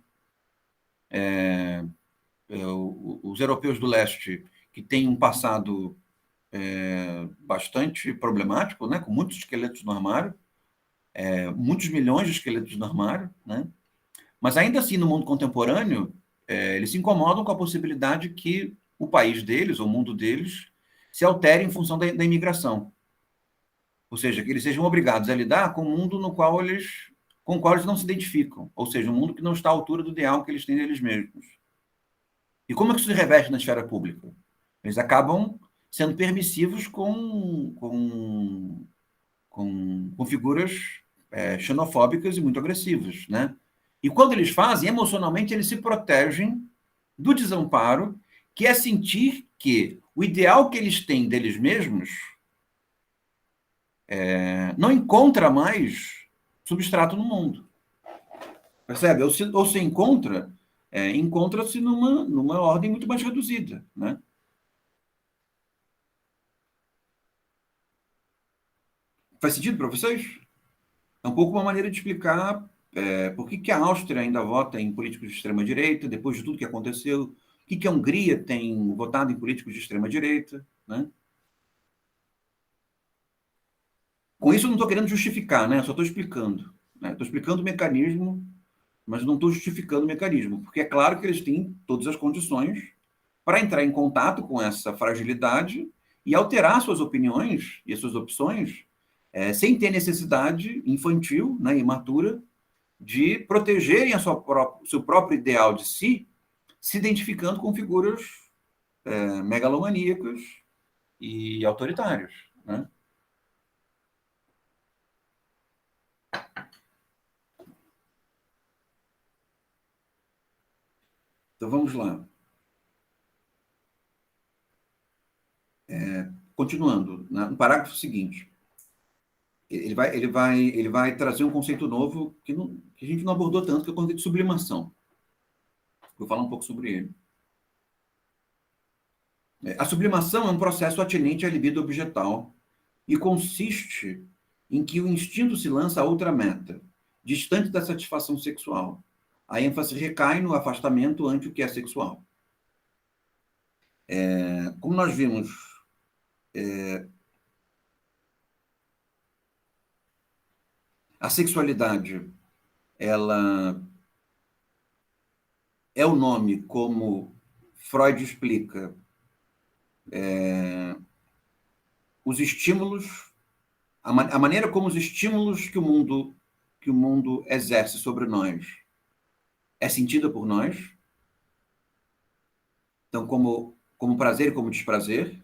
Speaker 1: Os europeus do leste, que têm um passado bastante problemático, né? Com muitos esqueletos no armário, muitos milhões de esqueletos no armário, né? Mas ainda assim, no mundo contemporâneo, eles se incomodam com a possibilidade que o país deles, ou o mundo deles, se altere em função da imigração. Ou seja, que eles sejam obrigados a lidar com um mundo com o qual eles não se identificam. Ou seja, um mundo que não está à altura do ideal que eles têm deles mesmos. E como é que isso se reveste na esfera pública? Eles acabam sendo permissivos com figuras xenofóbicas e muito agressivas, né? E quando eles fazem, emocionalmente, eles se protegem do desamparo, que é sentir que o ideal que eles têm deles mesmos não encontra mais substrato no mundo. Percebe? Ou se encontra, encontra-se numa ordem muito mais reduzida, né? Faz sentido para vocês? É um pouco uma maneira de explicar por que que a Áustria ainda vota em políticos de extrema-direita, depois de tudo que aconteceu, por que que a Hungria tem votado em políticos de extrema-direita, né? Com isso, eu não estou querendo justificar, né? Eu só estou explicando. Né? Estou explicando o mecanismo, mas não estou justificando o mecanismo, porque é claro que eles têm todas as condições para entrar em contato com essa fragilidade e alterar suas opiniões e suas opções sem ter necessidade infantil, né, imatura, de protegerem seu próprio ideal de si, se identificando com figuras megalomaníacas e autoritárias. Né? Então vamos lá. Continuando, né, no parágrafo seguinte, ele vai trazer um conceito novo que a gente não abordou tanto, que é o conceito de sublimação. Vou falar um pouco sobre ele. A sublimação é um processo atinente à libido objetal e consiste em que o instinto se lança a outra meta, distante da satisfação sexual. A ênfase recai no afastamento ante o que é sexual. Como nós vimos, a sexualidade ela é o nome, como Freud explica, os estímulos, a maneira como os estímulos que o mundo exerce sobre nós é sentida por nós, então como prazer e como desprazer.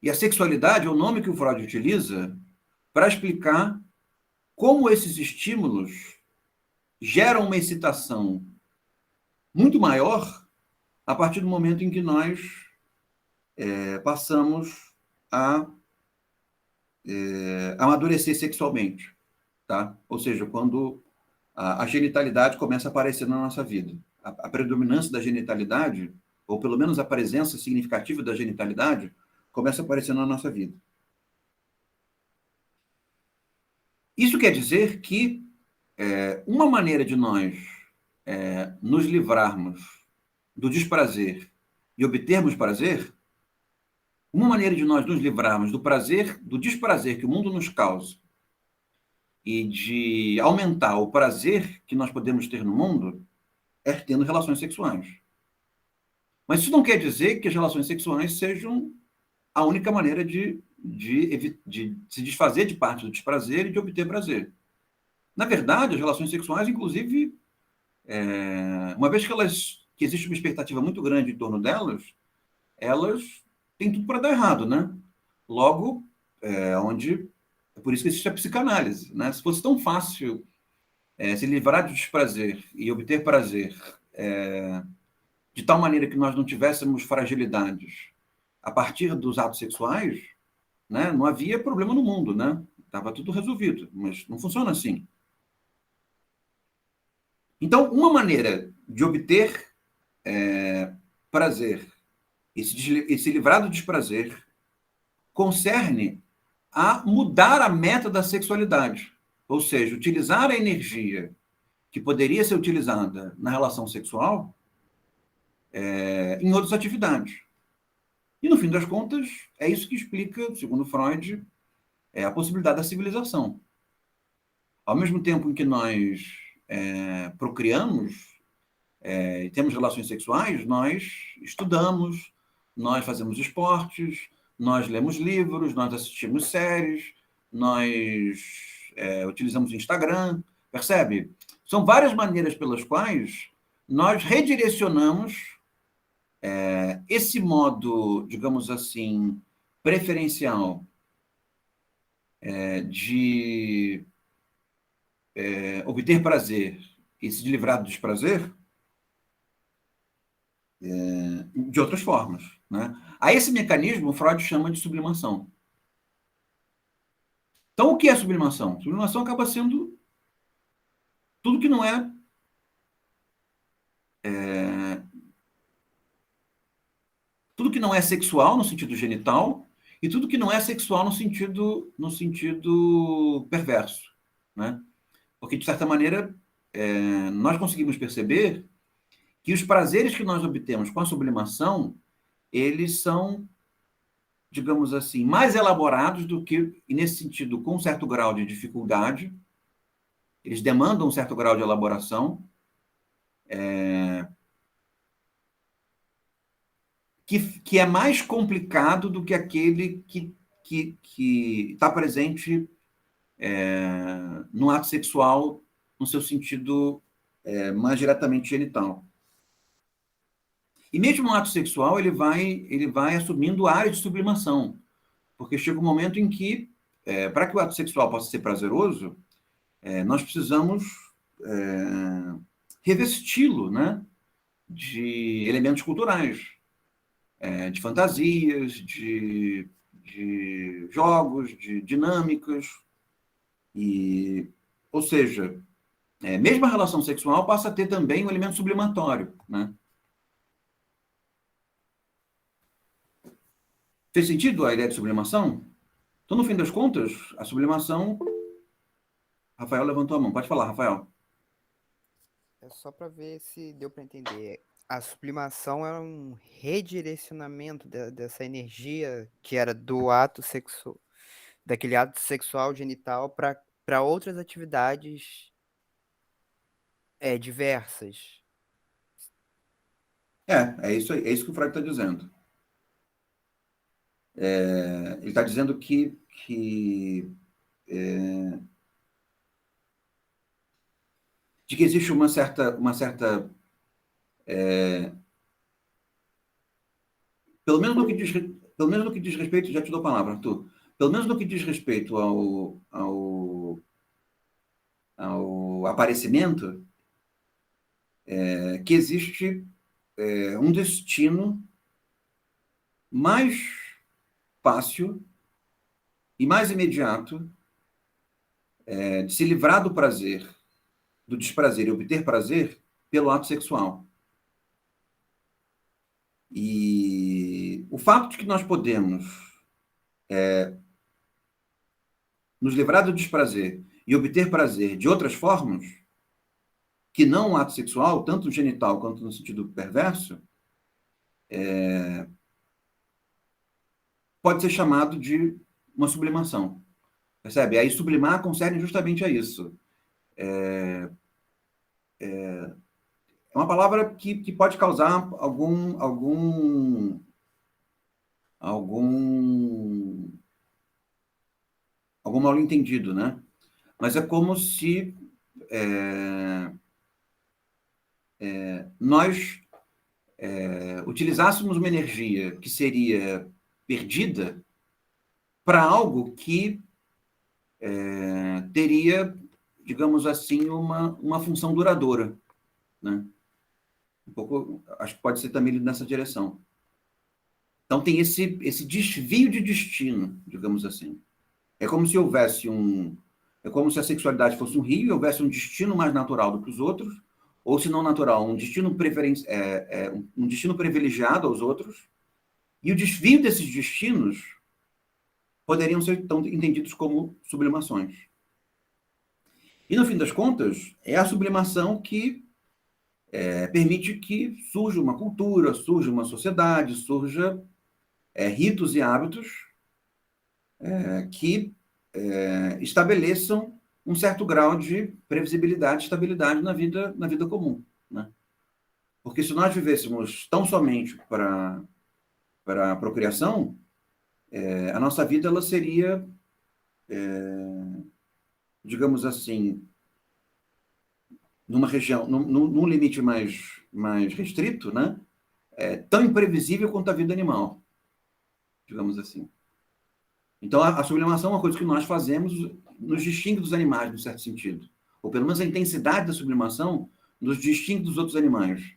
Speaker 1: E a sexualidade é o nome que o Freud utiliza para explicar como esses estímulos geram uma excitação muito maior a partir do momento em que nós passamos a amadurecer sexualmente, tá? Ou seja, quando a genitalidade começa a aparecer na nossa vida. A predominância da genitalidade, ou pelo menos a presença significativa da genitalidade, começa a aparecer na nossa vida. Isso quer dizer que uma maneira de nós nos livrarmos do desprazer e obtermos prazer, uma maneira de nós nos livrarmos do prazer, do desprazer que o mundo nos causa e de aumentar o prazer que nós podemos ter no mundo é tendo relações sexuais. Mas isso não quer dizer que as relações sexuais sejam a única maneira de se desfazer de parte do desprazer e de obter prazer. Na verdade, as relações sexuais, inclusive, uma vez que existe uma expectativa muito grande em torno delas, elas têm tudo para dar errado, né? Logo, é por isso que existe a psicanálise, né? Se fosse tão fácil se livrar do desprazer e obter prazer de tal maneira que nós não tivéssemos fragilidades a partir dos atos sexuais, né? Não havia problema no mundo, né? Estava tudo resolvido, mas não funciona assim. Então, uma maneira de obter prazer e se livrar do desprazer concerne a mudar a meta da sexualidade, ou seja, utilizar a energia que poderia ser utilizada na relação sexual em outras atividades. E, no fim das contas, é isso que explica, segundo Freud, a possibilidade da civilização. Ao mesmo tempo em que nós procriamos e temos relações sexuais, nós estudamos, nós fazemos esportes, nós lemos livros, nós assistimos séries, nós utilizamos o Instagram, percebe? São várias maneiras pelas quais nós redirecionamos esse modo, digamos assim, preferencial de obter prazer e se livrar do desprazer de outras formas. Né? A esse mecanismo, Freud chama de sublimação. Então, o que é sublimação? Sublimação acaba sendo tudo que não tudo que não é sexual no sentido genital e tudo que não é sexual no sentido perverso, né? Porque, de certa maneira, nós conseguimos perceber que os prazeres que nós obtemos com a sublimação, eles são, digamos assim, mais elaborados do que, e nesse sentido, com um certo grau de dificuldade, eles demandam um certo grau de elaboração, que é mais complicado do que aquele que está presente no ato sexual, no seu sentido mais diretamente genital. E mesmo no ato sexual, ele vai assumindo área de sublimação, porque chega um momento em que, para que o ato sexual possa ser prazeroso, nós precisamos revesti-lo, né, de elementos culturais, de fantasias, de jogos, de dinâmicas, ou seja, mesmo a relação sexual passa a ter também um elemento sublimatório, né? Fez sentido a ideia de sublimação? Então, no fim das contas, a sublimação... Rafael levantou a mão. Pode falar, Rafael.
Speaker 2: É só para ver se deu para entender. A sublimação é um redirecionamento dessa energia que era do ato sexual, daquele ato sexual genital para outras atividades diversas.
Speaker 1: É isso aí, é isso que o Freud está dizendo. Ele está dizendo de que existe pelo menos pelo menos no que diz respeito, já te dou a palavra, Arthur, pelo menos no que diz respeito ao aparecimento, que existe um destino mais fácil e mais imediato de se livrar do prazer, do desprazer e obter prazer pelo ato sexual. E o fato de que nós podemos nos livrar do desprazer e obter prazer de outras formas, que não o ato sexual, tanto no genital quanto no sentido perverso, pode ser chamado de uma sublimação. Percebe? Aí sublimar concerne justamente a isso. É uma palavra que pode causar algum, algum mal entendido, né? Mas é como se nós utilizássemos uma energia que seria perdida para algo que teria, digamos assim, uma função duradoura, né? Um pouco, acho que pode ser também nessa direção. Então tem esse desvio de destino, digamos assim. É como se houvesse é como se a sexualidade fosse um rio e houvesse um destino mais natural do que os outros, ou se não natural, um destino privilegiado aos outros, e o desvio desses destinos poderiam ser então entendidos como sublimações. E no fim das contas, é a sublimação que permite que surja uma cultura, surja uma sociedade, surja ritos e hábitos que estabeleçam um certo grau de previsibilidade e estabilidade na vida comum, né? Porque se nós vivêssemos tão somente para a procriação, a nossa vida ela seria, digamos assim, numa região, num limite mais restrito, né? Tão imprevisível quanto a vida animal, digamos assim. Então, a sublimação é uma coisa que nós fazemos, nos distingue dos animais, num certo sentido. Ou pelo menos a intensidade da sublimação nos distingue dos outros animais.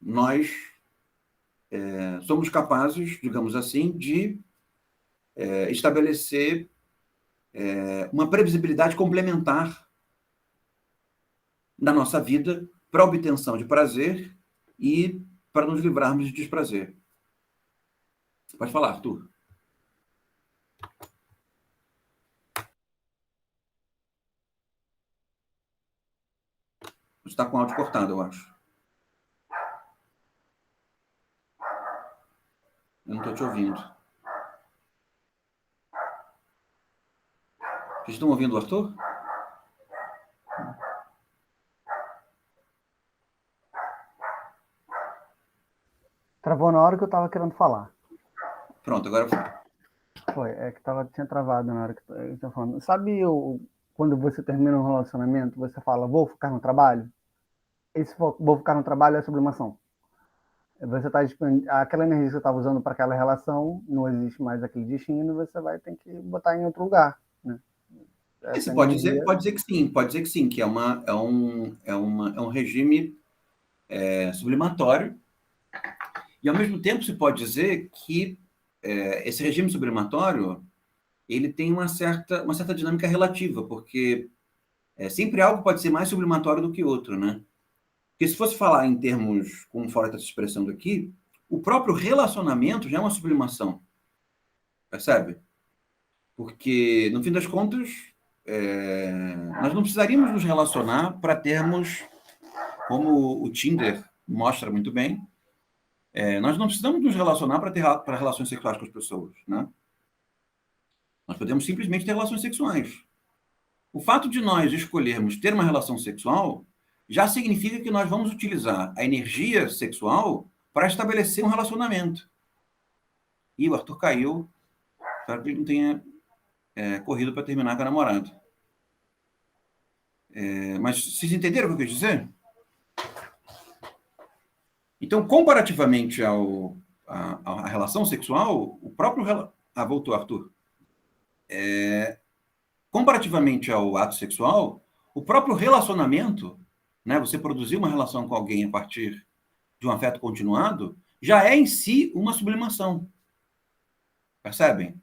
Speaker 1: Nós somos capazes, digamos assim, de estabelecer uma previsibilidade complementar na nossa vida para a obtenção de prazer e para nos livrarmos de desprazer. Pode falar, Arthur. Você está com o áudio cortado, eu acho. Eu não estou te ouvindo. Vocês estão ouvindo o Arthur?
Speaker 3: Travou na hora que eu estava querendo falar.
Speaker 1: Pronto, agora foi.
Speaker 3: Foi, é que tinha travado na hora que eu estava falando. Sabe quando você termina um relacionamento, você fala, vou ficar no trabalho? Esse vou ficar no trabalho é sublimação. Você tá, aquela energia que você estava usando para aquela relação, não existe mais aquele destino, você vai ter que botar em outro lugar. Né?
Speaker 1: Você pode dizer que sim, que é um regime sublimatório. E, ao mesmo tempo, se pode dizer que esse regime sublimatório ele tem uma certa dinâmica relativa, porque sempre algo pode ser mais sublimatório do que outro, né? Porque se fosse falar em termos, como fora está se expressando aqui, o próprio relacionamento já é uma sublimação, percebe? Porque, no fim das contas, nós não precisaríamos nos relacionar para termos, como o Tinder mostra muito bem, nós não precisamos nos relacionar para relações sexuais com as pessoas, né? Nós podemos simplesmente ter relações sexuais. O fato de nós escolhermos ter uma relação sexual já significa que nós vamos utilizar a energia sexual para estabelecer um relacionamento. E o Arthur caiu, espero que ele não tenha corrido para terminar com a namorada. Mas vocês entenderam o que eu quis dizer? Então, comparativamente à relação sexual, o próprio... voltou, Arthur. Comparativamente ao ato sexual, o próprio relacionamento, né, você produzir uma relação com alguém a partir de um afeto continuado, já é em si uma sublimação. Percebem?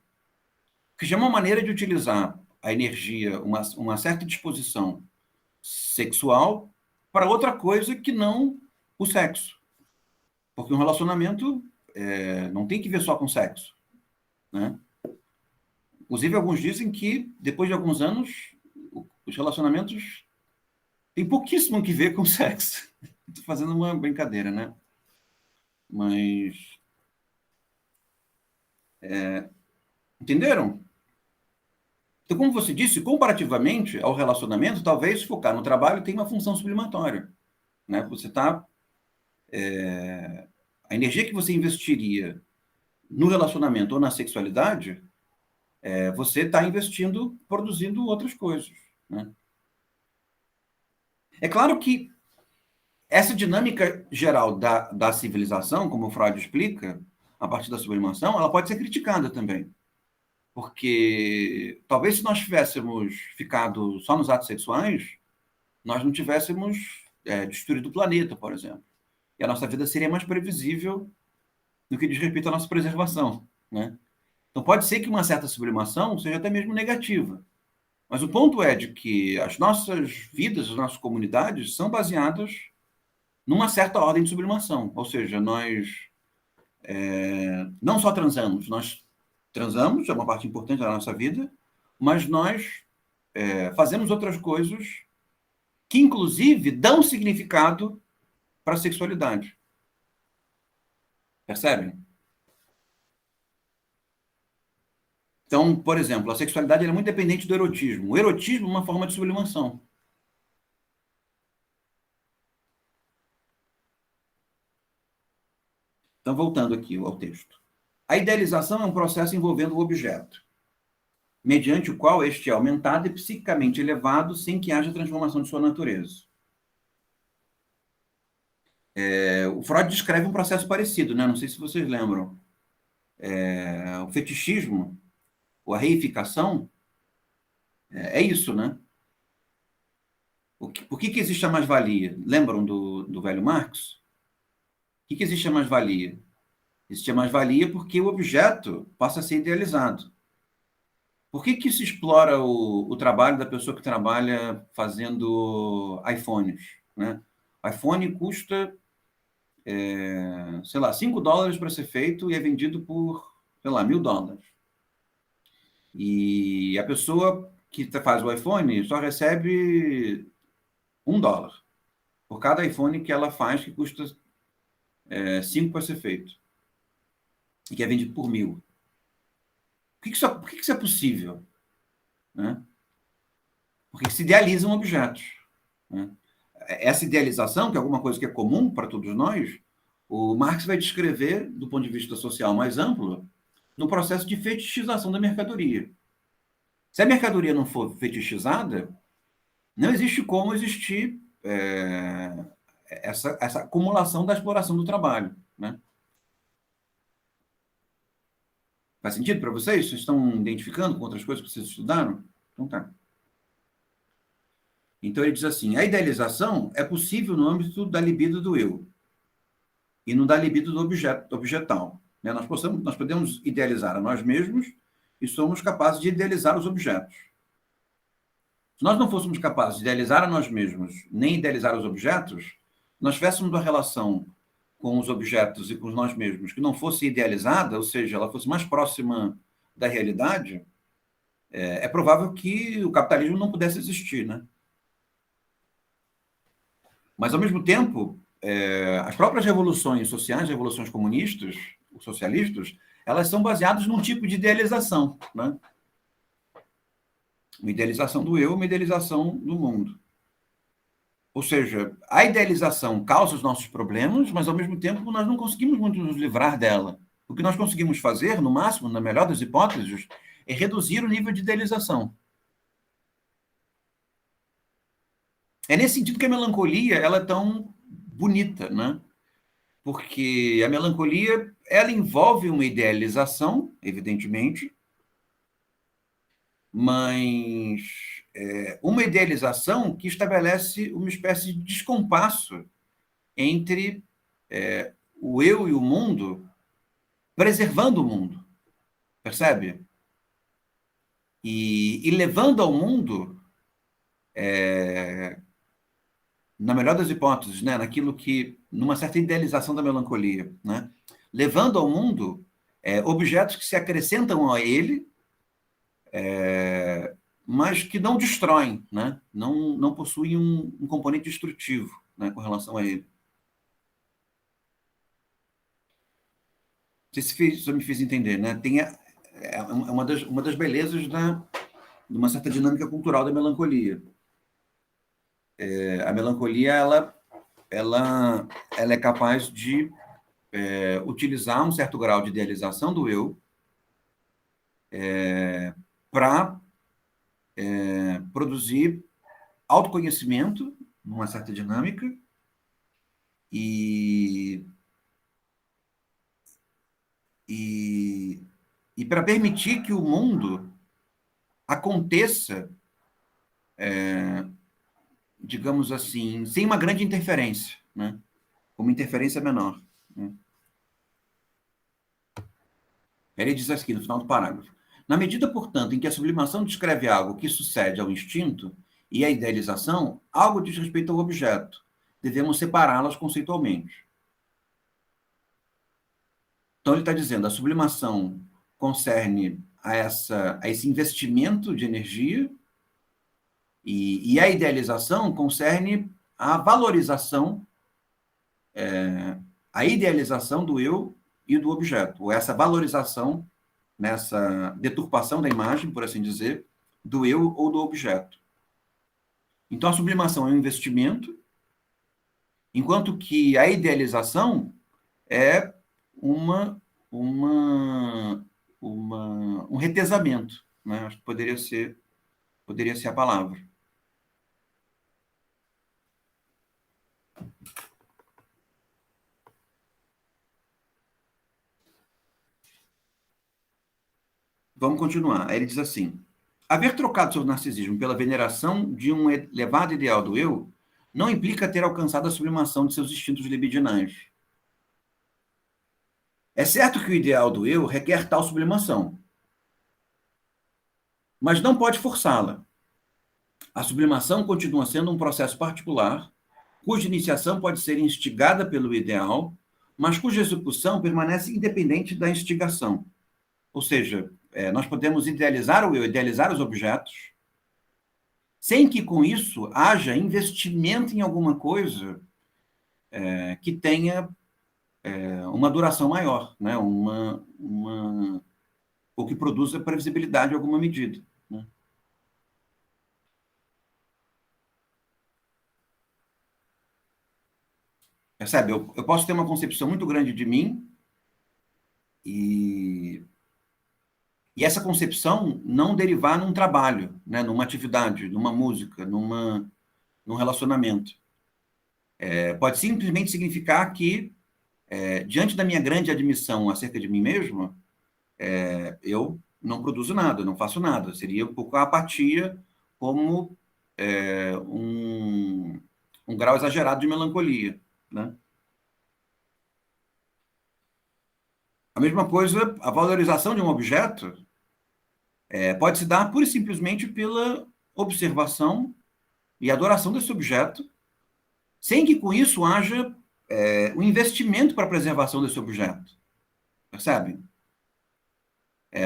Speaker 1: Que já é uma maneira de utilizar a energia, uma certa disposição sexual para outra coisa que não o sexo. Porque um relacionamento não tem que ver só com sexo, né? Inclusive, alguns dizem que, depois de alguns anos, os relacionamentos têm pouquíssimo que ver com sexo. Estou fazendo uma brincadeira, né? Mas... entenderam? Então, como você disse, comparativamente ao relacionamento, talvez focar no trabalho tenha uma função sublimatória, né? Você está... a energia que você investiria no relacionamento ou na sexualidade, você está investindo, produzindo outras coisas, né? É claro que essa dinâmica geral da civilização, como o Freud explica, a partir da sublimação, ela pode ser criticada também. Porque talvez se nós tivéssemos ficado só nos atos sexuais, nós não tivéssemos destruído o planeta, por exemplo. E a nossa vida seria mais previsível no que diz respeito à nossa preservação, né? Então pode ser que uma certa sublimação seja até mesmo negativa. Mas o ponto é de que as nossas vidas, as nossas comunidades são baseadas numa certa ordem de sublimação. Ou seja, nós não só transamos, nós transamos, é uma parte importante da nossa vida, mas nós fazemos outras coisas que, inclusive, dão significado para a sexualidade. Percebem? Então, por exemplo, a sexualidade é muito dependente do erotismo. O erotismo é uma forma de sublimação. Então, voltando aqui ao texto. A idealização é um processo envolvendo o objeto, mediante o qual este é aumentado e psiquicamente elevado sem que haja transformação de sua natureza. O Freud descreve um processo parecido, né? Não sei se vocês lembram. O fetichismo, ou a reificação, é isso, né? Por que existe a mais-valia? Lembram do velho Marx? Por que existe a mais-valia? Existe a mais-valia porque o objeto passa a ser idealizado. Por que se explora o trabalho da pessoa que trabalha fazendo iPhones, né? O iPhone custa, sei lá, $5 para ser feito e é vendido por sei lá, $1.000. E a pessoa que faz o iPhone só recebe $1 por cada iPhone que ela faz, que custa 5 para ser feito, e que é vendido por 1.000. Por que isso é possível? Né? Porque se idealizam objetos. Né? Essa idealização, que é alguma coisa que é comum para todos nós, o Marx vai descrever, do ponto de vista social mais amplo, no processo de fetichização da mercadoria. Se a mercadoria não for fetichizada, não existe como existir essa acumulação da exploração do trabalho. Né? Faz sentido para vocês? Vocês estão identificando com outras coisas que vocês estudaram? Então tá. Então ele diz assim, a idealização é possível no âmbito da libido do eu e no da libido do objetal. Né? Nós podemos idealizar a nós mesmos e somos capazes de idealizar os objetos. Se nós não fôssemos capazes de idealizar a nós mesmos, nem idealizar os objetos, nós tivéssemos uma relação com os objetos e com nós mesmos que não fosse idealizada, ou seja, ela fosse mais próxima da realidade, é provável que o capitalismo não pudesse existir, né? Mas, ao mesmo tempo, as próprias revoluções sociais, revoluções comunistas, socialistas, elas são baseadas num tipo de idealização, né? Uma idealização do eu, uma idealização do mundo. Ou seja, a idealização causa os nossos problemas, mas, ao mesmo tempo, nós não conseguimos muito nos livrar dela. O que nós conseguimos fazer, no máximo, na melhor das hipóteses, é reduzir o nível de idealização. É nesse sentido que a melancolia ela é tão bonita, né? Porque a melancolia ela envolve uma idealização, evidentemente, mas uma idealização que estabelece uma espécie de descompasso entre o eu e o mundo, preservando o mundo, percebe? E levando ao mundo, na melhor das hipóteses, né, naquilo que, numa certa idealização da melancolia, né, levando ao mundo objetos que se acrescentam a ele, mas que não destroem, né, não possuem um componente destrutivo, né, com relação a ele. Não sei se eu me fiz entender, né? É uma das belezas de uma certa dinâmica cultural da melancolia. A melancolia ela é capaz de utilizar um certo grau de idealização do eu para produzir autoconhecimento numa certa dinâmica e para permitir que o mundo aconteça, digamos assim, sem uma grande interferência, né? Uma interferência menor. Né? Ele diz aqui no final do parágrafo. Na medida, portanto, em que a sublimação descreve algo que sucede ao instinto e à idealização, algo diz respeito ao objeto. Devemos separá-las conceitualmente. Então, ele está dizendo, a sublimação concerne a esse investimento de energia e a idealização concerne a valorização, a idealização do eu e do objeto, ou essa valorização, nessa deturpação da imagem, por assim dizer, do eu ou do objeto. Então, a sublimação é um investimento, enquanto que a idealização é um retesamento, né? Acho que poderia ser a palavra. Vamos continuar. Aí ele diz assim, haver trocado seu narcisismo pela veneração de um elevado ideal do eu não implica ter alcançado a sublimação de seus instintos libidinais. É certo que o ideal do eu requer tal sublimação, mas não pode forçá-la. A sublimação continua sendo um processo particular, cuja iniciação pode ser instigada pelo ideal, mas cuja execução permanece independente da instigação. Ou seja, nós podemos idealizar o eu, idealizar os objetos, sem que com isso haja investimento em alguma coisa que tenha uma duração maior, né? Ou que produza previsibilidade em alguma medida, né? Percebe? Eu posso ter uma concepção muito grande de mim e essa concepção não derivar num trabalho, né? Numa atividade, numa música, num relacionamento. Pode simplesmente significar que, diante da minha grande admissão acerca de mim mesmo, eu não produzo nada, não faço nada. Seria um pouco a apatia como um grau exagerado de melancolia, né? A mesma coisa, a valorização de um objeto pode se dar pura e simplesmente pela observação e adoração desse objeto, sem que com isso haja um investimento para a preservação desse objeto. Percebe?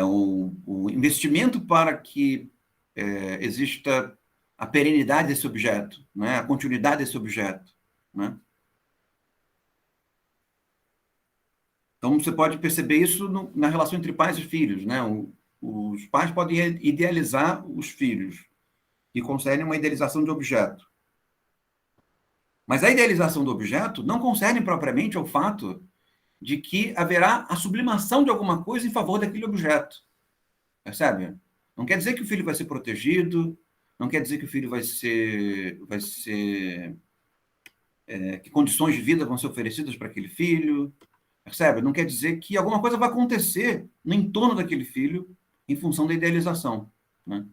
Speaker 1: O investimento para que exista a perenidade desse objeto, né? A continuidade desse objeto, né? Então, você pode perceber isso na relação entre pais e filhos, né? Os pais podem idealizar os filhos, que concerne uma idealização de objeto. Mas a idealização do objeto não concerne propriamente ao fato de que haverá a sublimação de alguma coisa em favor daquele objeto. Percebe? Não quer dizer que o filho vai ser protegido, não quer dizer que o filho que condições de vida vão ser oferecidas para aquele filho. Percebe? Não quer dizer que alguma coisa vai acontecer no entorno daquele filho em função da idealização, né?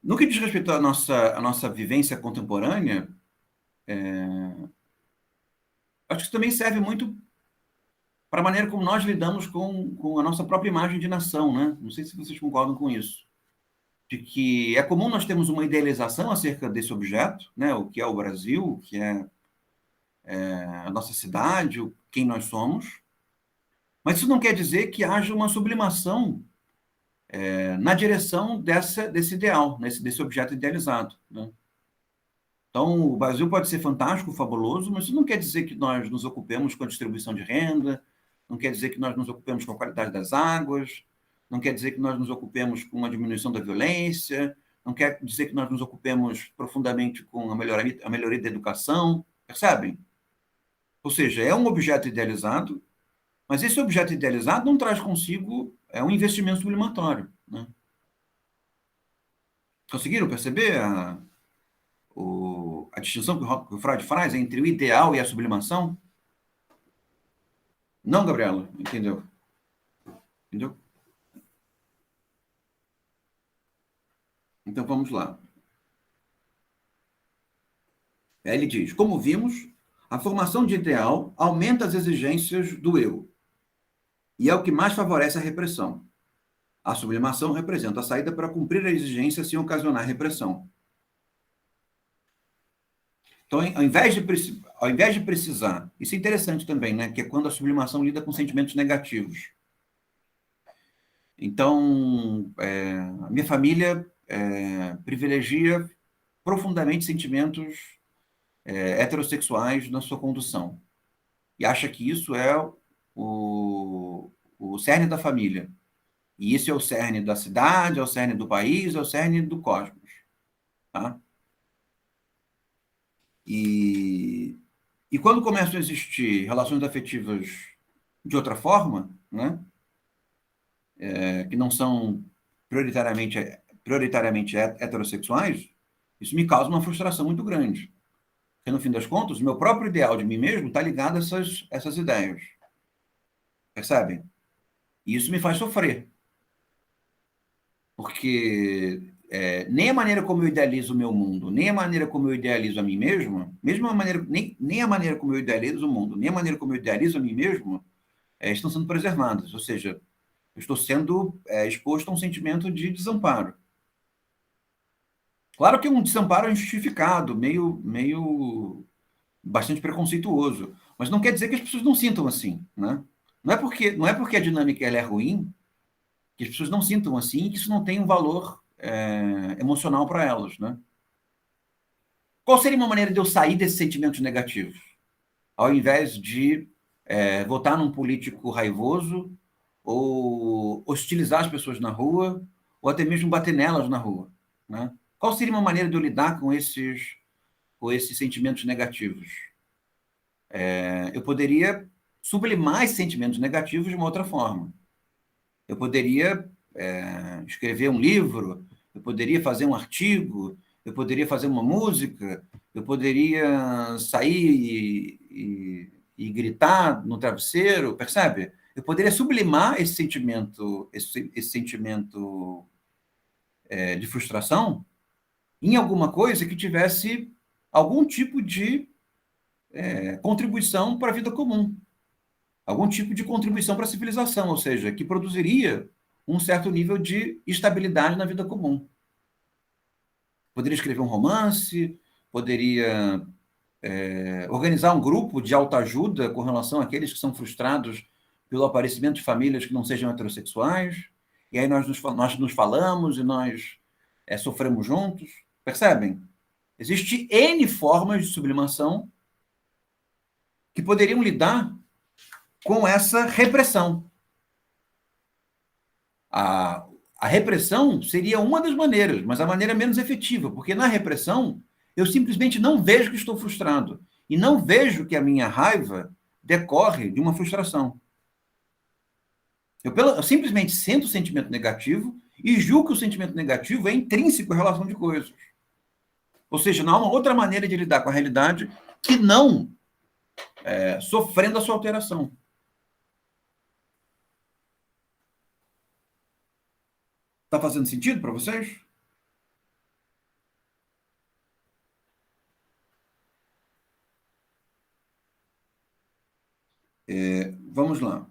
Speaker 1: No que diz respeito à nossa vivência contemporânea, acho que isso também serve muito para a maneira como nós lidamos com a nossa própria imagem de nação, né? Não sei se vocês concordam com isso. De que é comum nós termos uma idealização acerca desse objeto, né? O que é o Brasil, o que é a nossa cidade, quem nós somos. Mas isso não quer dizer que haja uma sublimação na direção desse ideal, desse objeto idealizado, né? Então, o Brasil pode ser fantástico, fabuloso, mas isso não quer dizer que nós nos ocupemos com a distribuição de renda, não quer dizer que nós nos ocupemos com a qualidade das águas, não quer dizer que nós nos ocupemos com a diminuição da violência, não quer dizer que nós nos ocupemos profundamente com a melhoria da educação, percebem? Ou seja, é um objeto idealizado, mas esse objeto idealizado não traz consigo um investimento sublimatório, né? Conseguiram perceber a distinção que o Freud faz entre o ideal e a sublimação? Não, Gabriela, entendeu? Entendeu? Então vamos lá. Aí ele diz: como vimos, a formação de ideal aumenta as exigências do eu, e é o que mais favorece a repressão. A sublimação representa a saída para cumprir a exigência sem ocasionar repressão. Então, ao invés de precisar, isso é interessante também, né? Que é quando a sublimação lida com sentimentos negativos. Então, a minha família privilegia profundamente sentimentos heterossexuais na sua condução. E acha que isso é o cerne da família. E isso é o cerne da cidade, é o cerne do país, é o cerne do cosmos. Tá? E quando começam a existir relações afetivas de outra forma, né, que não são prioritariamente heterossexuais, isso me causa uma frustração muito grande. Porque, no fim das contas, o meu próprio ideal de mim mesmo está ligado a essas ideias. Percebem? E isso me faz sofrer. Porque nem a maneira como eu idealizo o meu mundo, nem a maneira como eu idealizo a mim mesmo, nem a maneira como eu idealizo o mundo, nem a maneira como eu idealizo a mim mesmo, estão sendo preservadas. Ou seja, eu estou sendo exposto a um sentimento de desamparo. Claro que é um desamparo injustificado, meio bastante preconceituoso, mas não quer dizer que as pessoas não sintam assim, né? Não é porque a dinâmica ela é ruim, que as pessoas não sintam assim, que isso não tem um valor emocional para elas, né? Qual seria uma maneira de eu sair desses sentimentos negativos? Ao invés de votar num político raivoso, ou hostilizar as pessoas na rua, ou até mesmo bater nelas na rua, né? Qual seria uma maneira de eu lidar com esses sentimentos negativos? Eu poderia sublimar esses sentimentos negativos de uma outra forma. Eu poderia escrever um livro, eu poderia fazer um artigo, eu poderia fazer uma música, eu poderia sair e gritar no travesseiro, percebe? Eu poderia sublimar esse sentimento de frustração em alguma coisa que tivesse algum tipo de contribuição para a vida comum, algum tipo de contribuição para a civilização, ou seja, que produziria um certo nível de estabilidade na vida comum. Poderia escrever um romance, poderia organizar um grupo de autoajuda com relação àqueles que são frustrados pelo aparecimento de famílias que não sejam heterossexuais, e aí nós nos falamos e nós sofremos juntos. Percebem? Existem N formas de sublimação que poderiam lidar com essa repressão. A repressão seria uma das maneiras, mas a maneira menos efetiva, porque na repressão eu simplesmente não vejo que estou frustrado e não vejo que a minha raiva decorre de uma frustração. Eu simplesmente sinto o sentimento negativo e julgo que o sentimento negativo é intrínseco à relação de coisas. Ou seja, não há uma outra maneira de lidar com a realidade que não sofrendo a sua alteração. Está fazendo sentido para vocês? Vamos lá.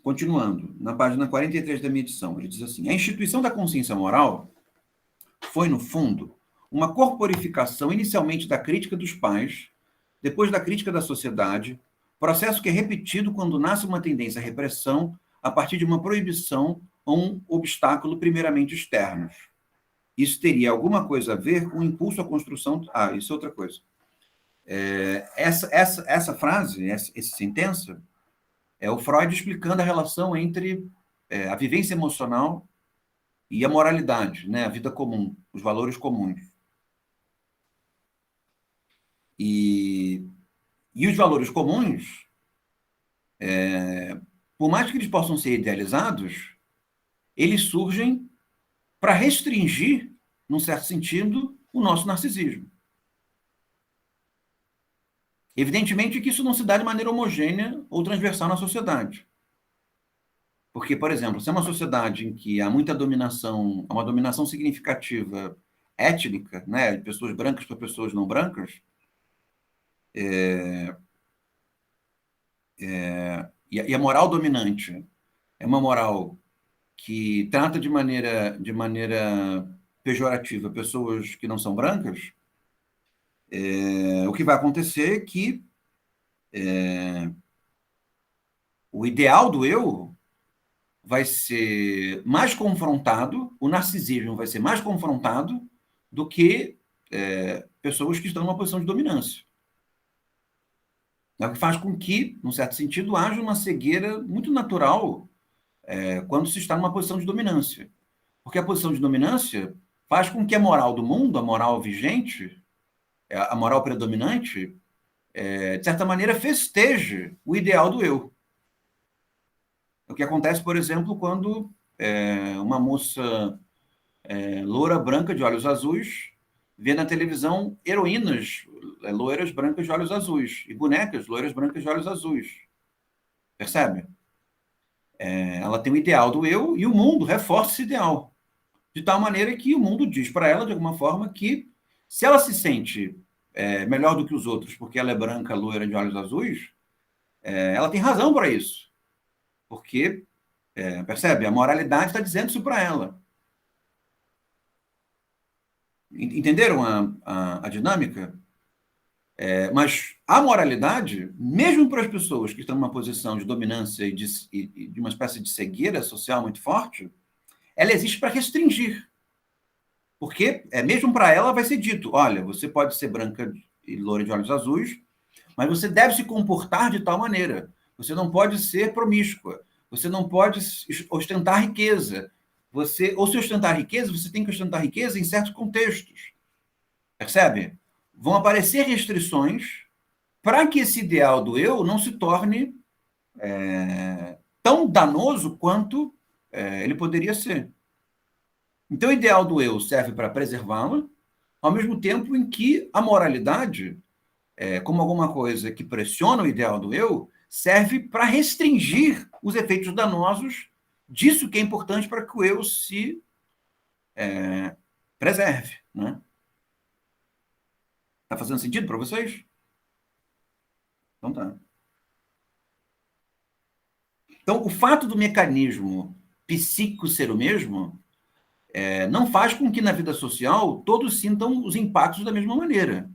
Speaker 1: Continuando, na página 43 da minha edição, ele diz assim: a instituição da consciência moral foi, no fundo, uma corporificação inicialmente da crítica dos pais, depois da crítica da sociedade, processo que é repetido quando nasce uma tendência à repressão a partir de uma proibição ou um obstáculo primeiramente externos. Isso teria alguma coisa a ver com o impulso à construção... isso é outra coisa. Essa frase, essa sentença, é o Freud explicando a relação entre a vivência emocional e a moralidade, né? A vida comum, os valores comuns. E os valores comuns, por mais que eles possam ser idealizados, eles surgem para restringir, num certo sentido, o nosso narcisismo. Evidentemente que isso não se dá de maneira homogênea ou transversal na sociedade. Porque, por exemplo, se é uma sociedade em que há muita dominação, há uma dominação significativa étnica, né, de pessoas brancas para pessoas não brancas, e a moral dominante é uma moral que trata de maneira pejorativa pessoas que não são brancas, o que vai acontecer é que o ideal do eu vai ser mais confrontado, o narcisismo vai ser mais confrontado do que pessoas que estão numa posição de dominância. É o que faz com que, num certo sentido, haja uma cegueira muito natural quando se está numa posição de dominância. Porque a posição de dominância faz com que a moral do mundo, a moral vigente, a moral predominante, de certa maneira, festeje o ideal do eu. O que acontece, por exemplo, quando uma moça loura branca de olhos azuis vê na televisão heroínas loiras brancas de olhos azuis e bonecas loiras brancas de olhos azuis. Percebe? Ela tem o ideal do eu e o mundo reforça esse ideal. De tal maneira que o mundo diz para ela, de alguma forma, que se ela se sente melhor do que os outros porque ela é branca, loira de olhos azuis, ela tem razão para isso. Porque, percebe? A moralidade está dizendo isso para ela. Entenderam a dinâmica? Mas a moralidade, mesmo para as pessoas que estão numa posição de dominância e de uma espécie de cegueira social muito forte, ela existe para restringir. Porque, mesmo para ela, vai ser dito: olha, você pode ser branca e loira de olhos azuis, mas você deve se comportar de tal maneira. Você não pode ser promíscua. Você não pode ostentar riqueza. Ou se ostentar riqueza, você tem que ostentar riqueza em certos contextos. Percebe? Vão aparecer restrições para que esse ideal do eu não se torne tão danoso quanto ele poderia ser. Então, o ideal do eu serve para preservá-la, ao mesmo tempo em que a moralidade, como alguma coisa que pressiona o ideal do eu, serve para restringir os efeitos danosos disso que é importante para que o eu se preserve. Né? Está fazendo sentido para vocês? Então tá. Então, o fato do mecanismo psíquico ser o mesmo não faz com que na vida social todos sintam os impactos da mesma maneira,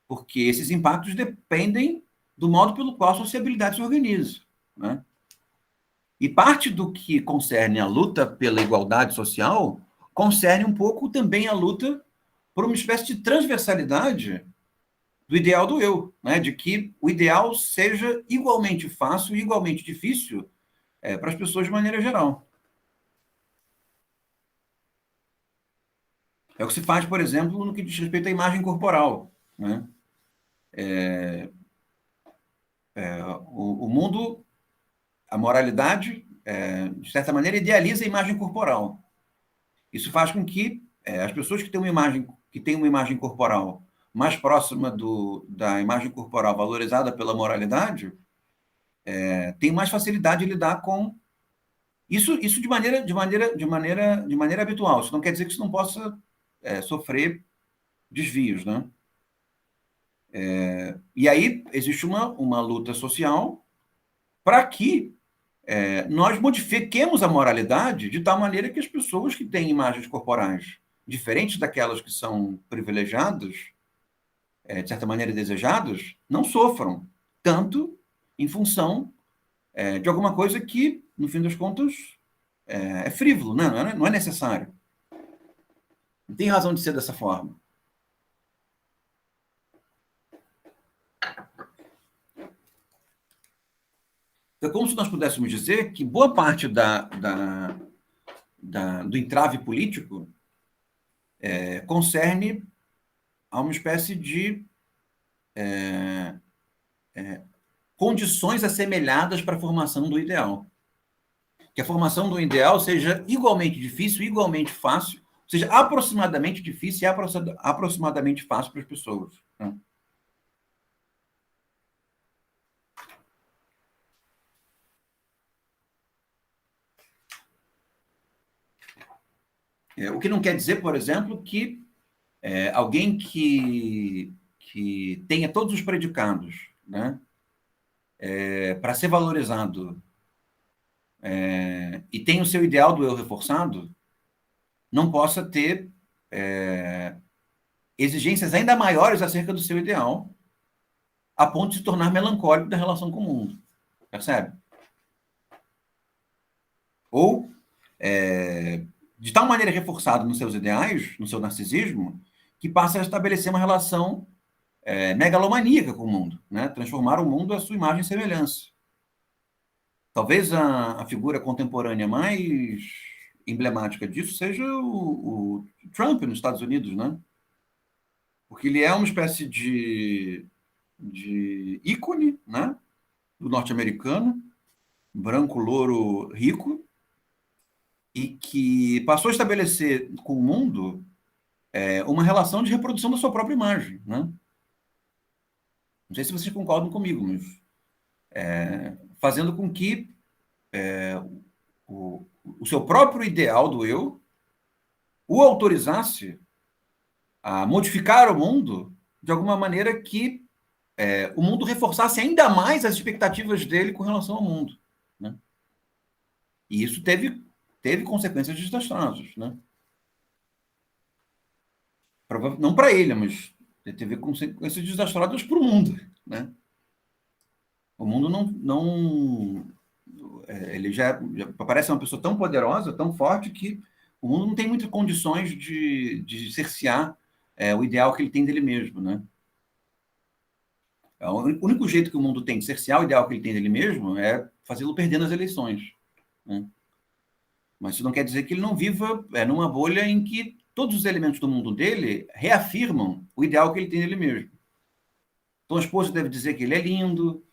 Speaker 1: porque esses impactos dependem do modo pelo qual a sociabilidade se organiza. Né? E parte do que concerne a luta pela igualdade social concerne um pouco também a luta por uma espécie de transversalidade do ideal do eu, né? De que o ideal seja igualmente fácil e igualmente difícil para as pessoas de maneira geral. É o que se faz, por exemplo, no que diz respeito à imagem corporal. Né? O mundo, a moralidade, de certa maneira, idealiza a imagem corporal. Isso faz com que as pessoas que têm uma imagem corporal mais próxima da imagem corporal valorizada pela moralidade tenham mais facilidade de lidar com isso de maneira habitual. Isso não quer dizer que isso não possa sofrer desvios, né? E aí existe uma luta social para que nós modifiquemos a moralidade de tal maneira que as pessoas que têm imagens corporais diferentes daquelas que são privilegiadas, de certa maneira desejadas, não sofram tanto em função de alguma coisa que, no fim das contas, é frívolo, né? Não é necessário. Não tem razão de ser dessa forma. É como se nós pudéssemos dizer que boa parte do entrave político concerne a uma espécie de condições assemelhadas para a formação do ideal. Que a formação do ideal seja igualmente difícil, igualmente fácil, seja aproximadamente difícil e aproximadamente fácil para as pessoas. Né? O que não quer dizer, por exemplo, que alguém que tenha todos os predicados, né, para ser valorizado e tenha o seu ideal do eu reforçado, não possa ter exigências ainda maiores acerca do seu ideal, a ponto de se tornar melancólico da relação com o mundo. Percebe? Ou de tal maneira reforçado nos seus ideais, no seu narcisismo, que passa a estabelecer uma relação megalomaníaca com o mundo, né? Transformar o mundo à sua imagem e semelhança. Talvez a figura contemporânea mais emblemática disso seja o Trump nos Estados Unidos, né? Porque ele é uma espécie de ícone, né? Do norte-americano, branco, louro, rico, e que passou a estabelecer com o mundo uma relação de reprodução da sua própria imagem, né? Não sei se vocês concordam comigo, mas fazendo com que o seu próprio ideal do eu o autorizasse a modificar o mundo de alguma maneira que o mundo reforçasse ainda mais as expectativas dele com relação ao mundo. Né? E isso teve consequências desastrosas. Né? Não para ele, mas teve consequências desastrosas para o mundo, né? O mundo ele já parece uma pessoa tão poderosa, tão forte, que o mundo não tem muitas condições de cercear o ideal que ele tem dele mesmo, né? O único jeito que o mundo tem de cercear o ideal que ele tem dele mesmo é fazê-lo perder nas eleições, né? Mas isso não quer dizer que ele não viva numa bolha em que todos os elementos do mundo dele reafirmam o ideal que ele tem dele mesmo. Então, a esposa deve dizer que ele é lindo,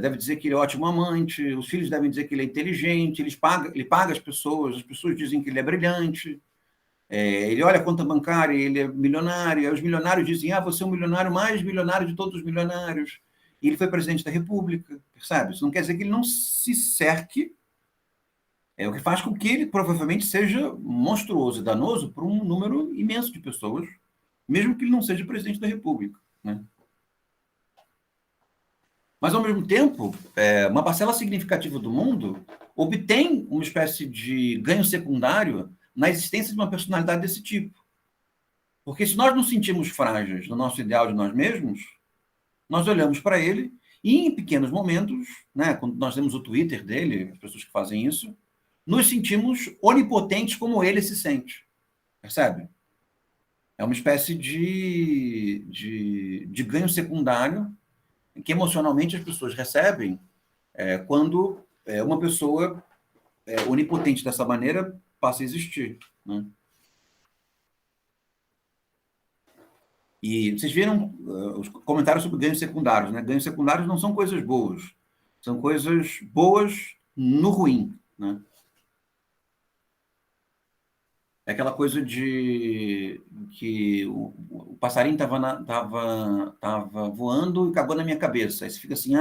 Speaker 1: deve dizer que ele é ótimo amante, os filhos devem dizer que ele é inteligente, ele paga as pessoas dizem que ele é brilhante, ele olha a conta bancária, ele é milionário, aí os milionários dizem, você é o milionário mais milionário de todos os milionários, e ele foi presidente da República, percebe? Isso não quer dizer que ele não se cerque, o que faz com que ele provavelmente seja monstruoso e danoso para um número imenso de pessoas, mesmo que ele não seja presidente da República, né? Mas, ao mesmo tempo, uma parcela significativa do mundo obtém uma espécie de ganho secundário na existência de uma personalidade desse tipo. Porque se nós nos sentimos frágeis no nosso ideal de nós mesmos, nós olhamos para ele e, em pequenos momentos, né, quando nós temos o Twitter dele, as pessoas que fazem isso, nos sentimos onipotentes como ele se sente. Percebe? É uma espécie de ganho secundário que emocionalmente as pessoas recebem quando uma pessoa onipotente dessa maneira passa a existir, né? E vocês viram os comentários sobre ganhos secundários, né? Ganhos secundários não são coisas boas, são coisas boas no ruim, né? É aquela coisa de que o passarinho estava voando e acabou na minha cabeça. Aí você fica assim,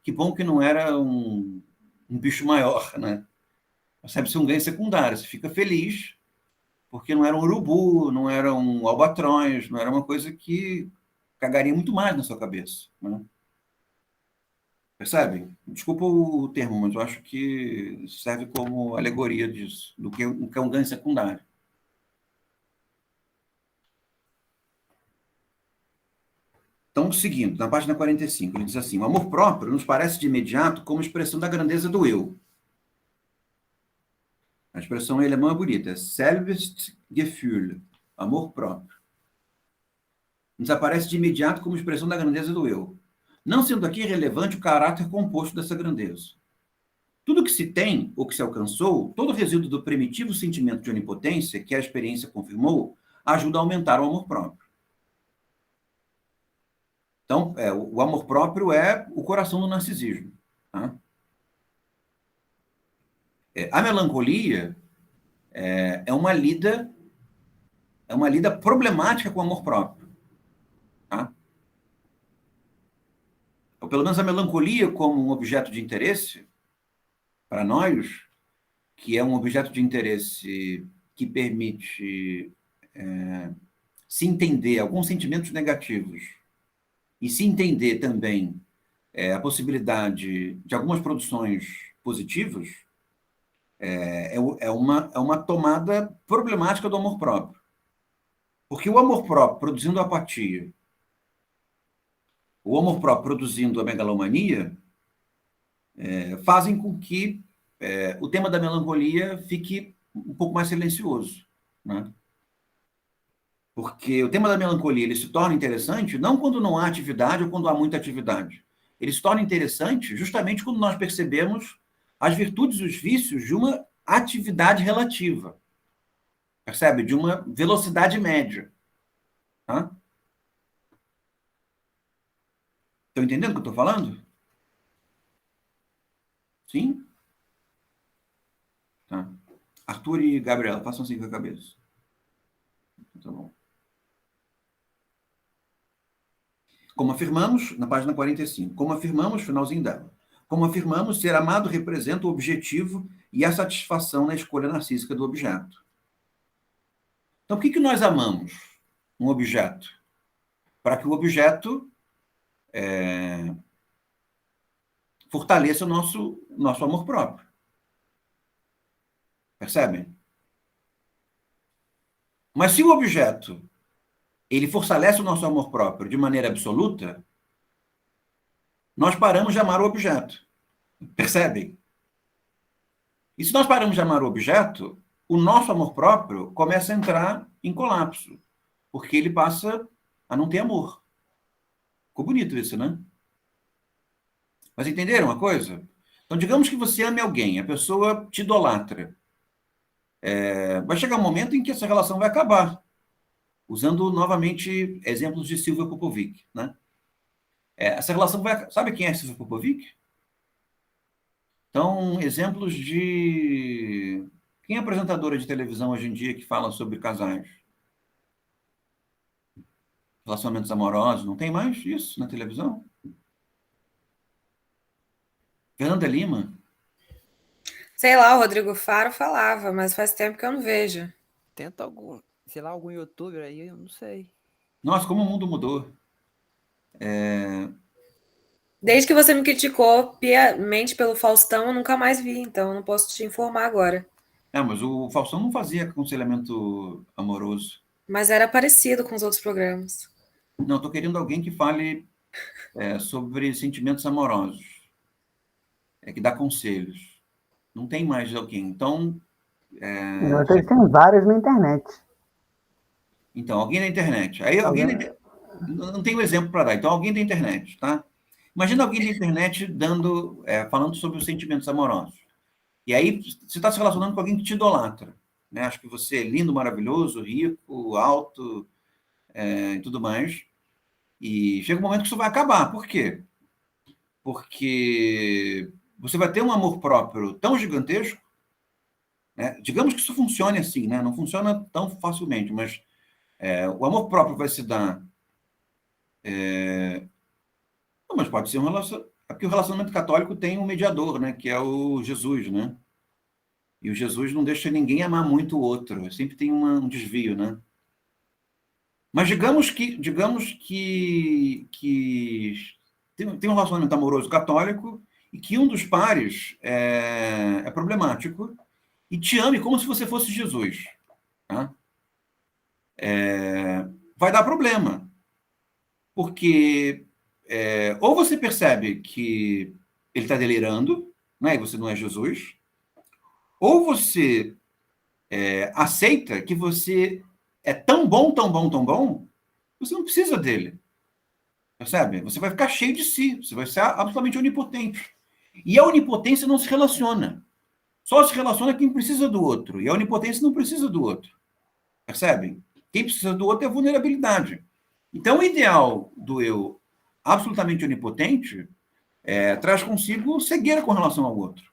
Speaker 1: que bom que não era um bicho maior, né? Recebe-se um ganho secundário. Você fica feliz porque não era um urubu, não era um albatroz, não era uma coisa que cagaria muito mais na sua cabeça, né? Percebe? Desculpa o termo, mas eu acho que serve como alegoria disso, do que é um ganho secundário. Então, seguindo, na página 45, ele diz assim: o amor próprio nos parece de imediato como expressão da grandeza do eu. A expressão em alemão é bonita, é Selbstgefühl, amor próprio. Nos aparece de imediato como expressão da grandeza do eu. Não sendo aqui relevante o caráter composto dessa grandeza. Tudo que se tem, ou que se alcançou, todo o resíduo do primitivo sentimento de onipotência que a experiência confirmou, ajuda a aumentar o amor próprio. Então, o amor próprio é o coração do narcisismo. Tá? A melancolia é uma lida problemática com o amor próprio. Tá? Ou pelo menos a melancolia como um objeto de interesse, para nós, que é um objeto de interesse que permite se entender alguns sentimentos negativos e se entender também a possibilidade de algumas produções positivas, é uma tomada problemática do amor próprio. Porque o amor próprio produzindo a apatia, o amor próprio produzindo a megalomania, fazem com que o tema da melancolia fique um pouco mais silencioso, né? Porque o tema da melancolia ele se torna interessante não quando não há atividade ou quando há muita atividade. Ele se torna interessante justamente quando nós percebemos as virtudes e os vícios de uma atividade relativa. Percebe? De uma velocidade média. Tá? Estão entendendo o que eu estou falando? Sim? Tá. Arthur e Gabriela, façam assim com a cabeça. Tá bom. Como afirmamos, na página 45, como afirmamos, finalzinho dela, como afirmamos, ser amado representa o objetivo e a satisfação na escolha narcísica do objeto. Então, por que nós amamos um objeto? Para que o objeto fortaleça o nosso amor próprio. Percebem? Mas se o objeto ele fortalece o nosso amor próprio de maneira absoluta, nós paramos de amar o objeto. Percebem? E se nós paramos de amar o objeto, o nosso amor próprio começa a entrar em colapso, porque ele passa a não ter amor. Ficou bonito isso, né? Mas entenderam uma coisa? Então, digamos que você ame alguém, a pessoa te idolatra. Vai chegar um momento em que essa relação vai acabar. Usando novamente exemplos de Silvia Popovic, né? Essa relação vai. Sabe quem é Silvia Popovic? Então, exemplos de. Quem é apresentadora de televisão hoje em dia que fala sobre casais? Relacionamentos amorosos? Não tem mais isso na televisão? Fernanda Lima?
Speaker 4: Sei lá, o Rodrigo Faro falava, mas faz tempo que eu não vejo.
Speaker 2: Tenta algum, sei lá, algum youtuber aí, eu não sei.
Speaker 1: Nossa, como o mundo mudou.
Speaker 4: Desde que você me criticou piamente pelo Faustão, eu nunca mais vi, então eu não posso te informar agora.
Speaker 1: Mas o Faustão não fazia aconselhamento amoroso.
Speaker 4: Mas era parecido com os outros programas.
Speaker 1: Não, estou querendo alguém que fale sobre sentimentos amorosos, que dá conselhos. Não tem mais alguém. Então,
Speaker 3: Tem vários na internet.
Speaker 1: Então, alguém na internet. Aí alguém não tem um exemplo para dar. Então, alguém da internet, tá? Imagina alguém da internet falando sobre os sentimentos amorosos. E aí você está se relacionando com alguém que te idolatra, né? Acho que você é lindo, maravilhoso, rico, alto, e tudo mais. E chega um momento que isso vai acabar. Por quê? Porque você vai ter um amor próprio tão gigantesco, né? Digamos que isso funcione assim, né? Não funciona tão facilmente, mas o amor próprio vai se dar. Não, mas pode ser um relacionamento. Porque o relacionamento católico tem um mediador, né? Que é o Jesus, né? E o Jesus não deixa ninguém amar muito o outro. Sempre tem um desvio, né? Mas digamos que tem um relacionamento amoroso católico e que um dos pares é problemático e te ame como se você fosse Jesus. Tá? Vai dar problema. Porque ou você percebe que ele está delirando, né, e você não é Jesus, ou você aceita que você é tão bom, tão bom, tão bom, você não precisa dele. Percebe? Você vai ficar cheio de si, você vai ser absolutamente onipotente. E a onipotência não se relaciona. Só se relaciona quem precisa do outro. E a onipotência não precisa do outro. Percebem? Quem precisa do outro é a vulnerabilidade. Então, o ideal do eu absolutamente onipotente traz consigo cegueira com relação ao outro.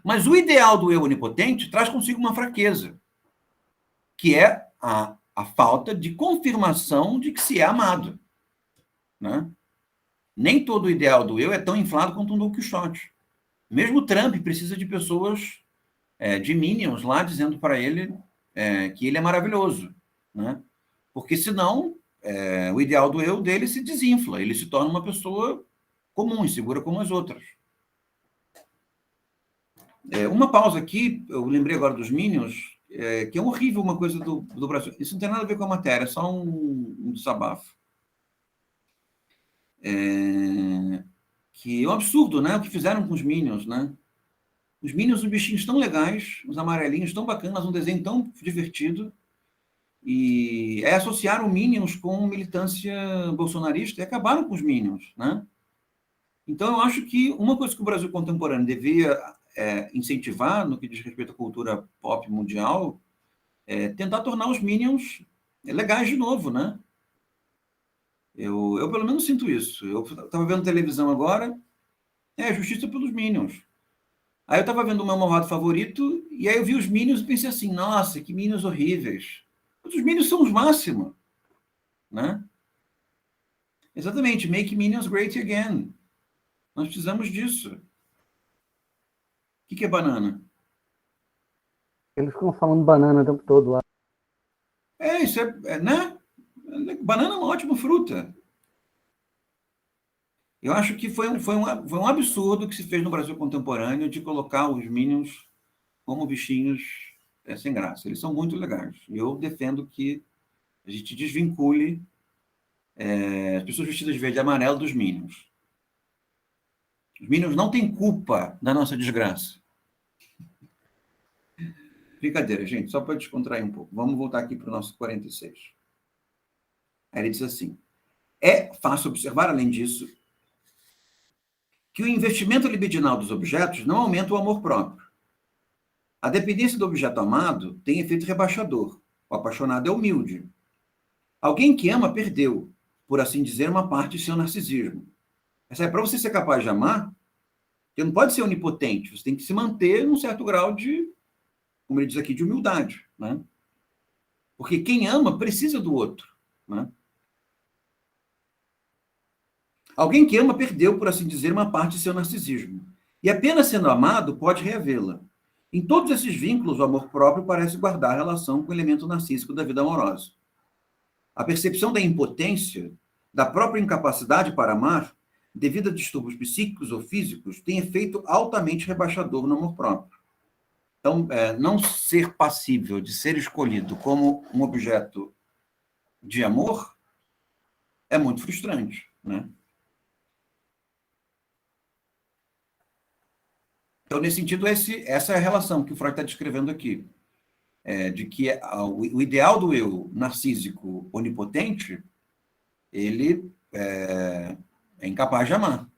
Speaker 1: Mas o ideal do eu onipotente traz consigo uma fraqueza, que é a falta de confirmação de que se é amado. Né? Nem todo o ideal do eu é tão inflado quanto um Don Quixote. Mesmo Trump precisa de pessoas, de minions lá, dizendo para ele que ele é maravilhoso. Né? Porque senão o ideal do eu dele se desinfla, ele se torna uma pessoa comum, insegura como as outras. Uma pausa aqui, eu lembrei agora dos Minions, que é horrível uma coisa do Brasil. Isso não tem nada a ver com a matéria, é só um desabafo. Que é um absurdo, né? O que fizeram com os Minions, né? Os Minions, os bichinhos tão legais, os amarelinhos tão bacanas, um desenho tão divertido, e associaram Minions com militância bolsonarista e acabaram com os Minions, né? Então, eu acho que uma coisa que o Brasil contemporâneo devia incentivar no que diz respeito à cultura pop mundial é tentar tornar os Minions legais de novo, né? Eu pelo menos sinto isso. Eu estava vendo televisão agora, justiça pelos Minions. Aí eu estava vendo o meu malvado favorito, e aí eu vi os Minions e pensei assim, nossa, que Minions horríveis. Mas os Minions são os máximos, né? Exatamente, make Minions great again. Nós precisamos disso. O que é banana?
Speaker 3: Eles ficam falando banana o tempo todo lá.
Speaker 1: Isso né? Banana é uma ótima fruta. Eu acho que foi um absurdo que se fez no Brasil contemporâneo de colocar os Minions como bichinhos sem graça. Eles são muito legais. Eu defendo que a gente desvincule as pessoas vestidas de verde e amarelo dos Minions. Os Minions não têm culpa da nossa desgraça. Brincadeira, gente, só para descontrair um pouco. Vamos voltar aqui para o nosso 46. Aí ele diz assim: é fácil observar, além disso, que o investimento libidinal dos objetos não aumenta o amor próprio. A dependência do objeto amado tem efeito rebaixador. O apaixonado é humilde. Alguém que ama perdeu, por assim dizer, uma parte de seu narcisismo. Para você ser capaz de amar, você não pode ser onipotente, você tem que se manter num certo grau de, como ele diz aqui, de humildade, né? Porque quem ama precisa do outro, né? Alguém que ama perdeu, por assim dizer, uma parte de seu narcisismo. E apenas sendo amado pode reavê-la. Em todos esses vínculos, o amor próprio parece guardar relação com o elemento narcísico da vida amorosa. A percepção da impotência, da própria incapacidade para amar, devido a distúrbios psíquicos ou físicos, tem efeito altamente rebaixador no amor próprio. Então, não ser passível de ser escolhido como um objeto de amor é muito frustrante, né? Então, nesse sentido, essa é a relação que o Freud está descrevendo aqui, de que o ideal do eu narcísico onipotente, ele é incapaz de amar.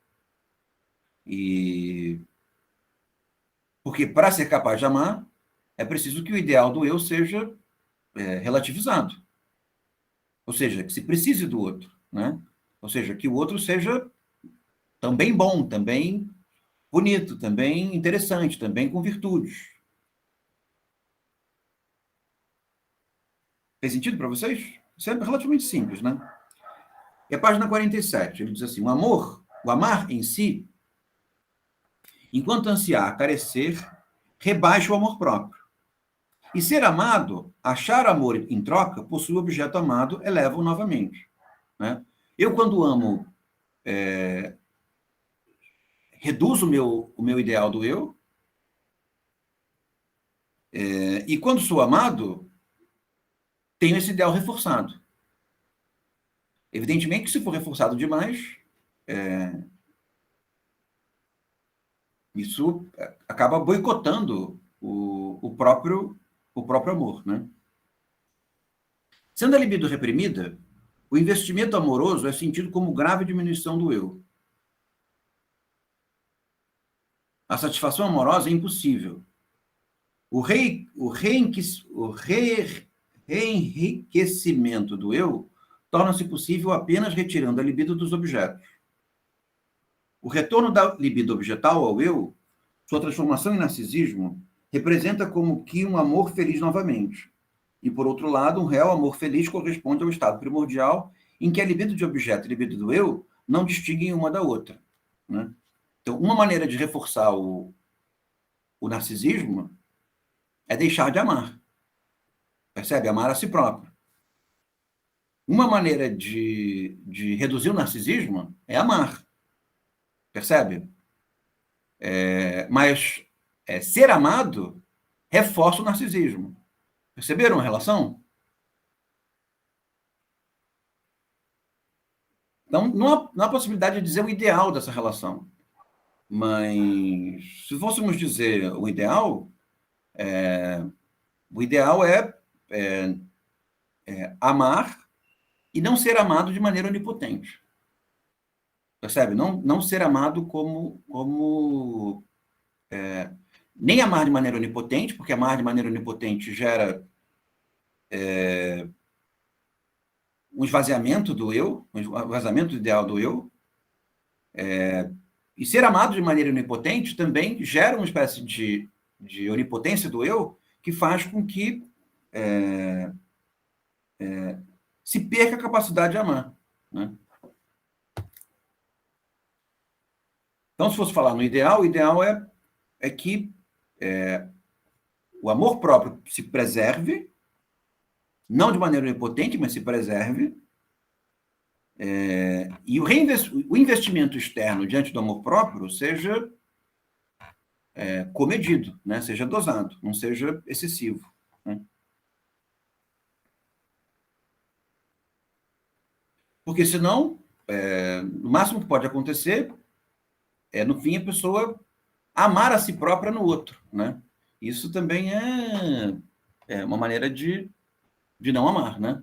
Speaker 1: Porque para ser capaz de amar, é preciso que o ideal do eu seja relativizado. Ou seja, que se precise do outro, né? Ou seja, que o outro seja também bom, também bonito, também interessante, também com virtudes. Fez sentido para vocês? Isso é relativamente simples, né? E a página 47, ele diz assim: o amar em si, enquanto ansiar carecer, rebaixa o amor próprio. E ser amado, achar amor em troca, possui o objeto amado, eleva-o novamente, né? Eu, quando amo, reduzo o meu ideal do eu, e quando sou amado, tenho esse ideal reforçado. Evidentemente que se for reforçado demais, isso acaba boicotando o próprio amor, né? Sendo a libido reprimida, o investimento amoroso é sentido como grave diminuição do eu. A satisfação amorosa é impossível. O reenriquecimento do eu torna-se possível apenas retirando a libido dos objetos. O retorno da libido objetal ao eu, sua transformação em narcisismo, representa como que um amor feliz novamente. E, por outro lado, um real amor feliz corresponde ao estado primordial em que a libido de objeto e a libido do eu não distinguem uma da outra, né? Então, uma maneira de reforçar o narcisismo é deixar de amar. Percebe? Amar a si próprio. Uma maneira de reduzir o narcisismo é amar. Percebe? Mas ser amado reforça o narcisismo. Perceberam a relação? Então, não há possibilidade de dizer o ideal dessa relação. Mas, se fôssemos dizer o ideal é amar e não ser amado de maneira onipotente. Percebe? Não ser amado nem amar de maneira onipotente, porque amar de maneira onipotente gera um esvaziamento do eu, um esvaziamento ideal do eu. E ser amado de maneira onipotente também gera uma espécie de onipotência do eu que faz com que se perca a capacidade de amar, né? Então, se fosse falar no ideal, o ideal é que o amor próprio se preserve, não de maneira onipotente, mas se preserve, e o investimento externo diante do amor próprio seja comedido, né? Seja dosado, não seja excessivo, né? Porque senão, o máximo que pode acontecer é, no fim, a pessoa amar a si própria no outro, né? Isso também é uma maneira de não amar, né?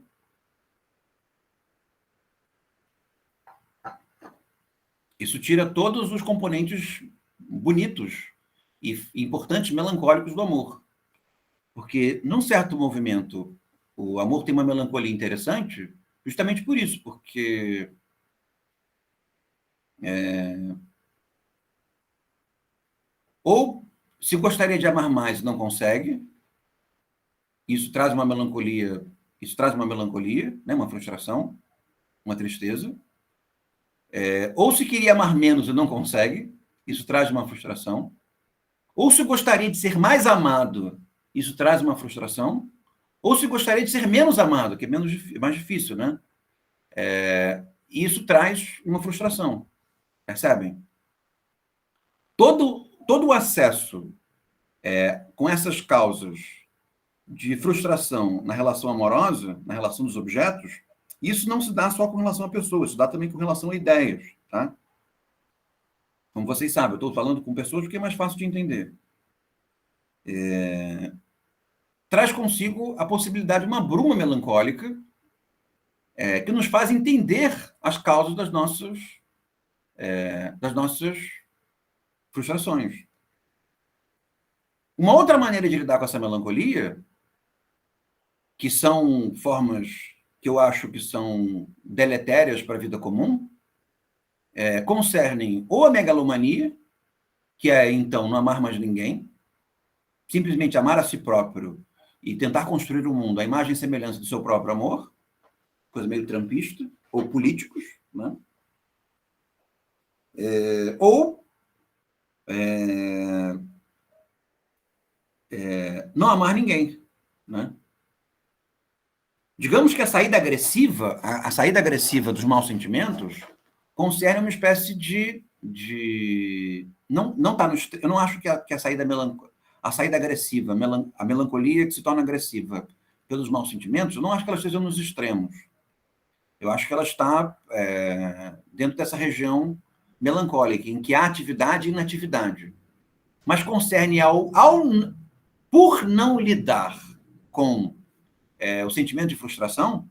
Speaker 1: Isso tira todos os componentes bonitos e importantes melancólicos do amor. Porque, num certo movimento, o amor tem uma melancolia interessante justamente por isso, porque ou se gostaria de amar mais e não consegue, isso traz uma melancolia, né, uma frustração, uma tristeza. Ou se queria amar menos e não consegue, isso traz uma frustração. Ou se gostaria de ser mais amado, isso traz uma frustração. Ou se gostaria de ser menos amado, que é mais difícil, né? Isso traz uma frustração, percebem? Todo o acesso com essas causas de frustração na relação amorosa, na relação dos objetos, isso não se dá só com relação a pessoas, isso dá também com relação a ideias, tá? Como vocês sabem, eu estou falando com pessoas porque é mais fácil de entender. Traz consigo a possibilidade de uma bruma melancólica que nos faz entender as causas das nossas frustrações. Uma outra maneira de lidar com essa melancolia, que são formas que eu acho que são deletérias para a vida comum, concernem ou a megalomania, que é, então, não amar mais ninguém, simplesmente amar a si próprio e tentar construir o mundo à imagem e semelhança do seu próprio amor, coisa meio trampista, ou políticos, né? Ou não amar ninguém, né? Digamos que a saída agressiva dos maus sentimentos concerne uma espécie não tá no, eu não acho que a saída agressiva, a melancolia que se torna agressiva pelos maus sentimentos, eu não acho que ela esteja nos extremos. Eu acho que ela está dentro dessa região melancólica, em que há atividade e inatividade. Mas concerne por não lidar com o sentimento de frustração,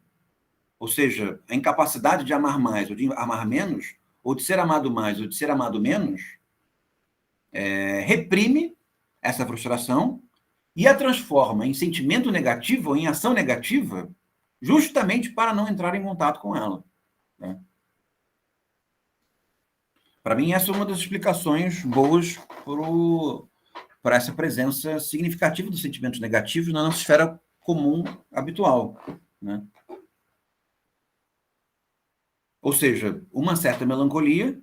Speaker 1: ou seja, a incapacidade de amar mais ou de amar menos, ou de ser amado mais ou de ser amado menos, reprime essa frustração e a transforma em sentimento negativo ou em ação negativa, justamente para não entrar em contato com ela, né? Para mim, essa é uma das explicações boas para essa presença significativa dos sentimentos negativos na nossa esfera comum habitual, né? Ou seja, uma certa melancolia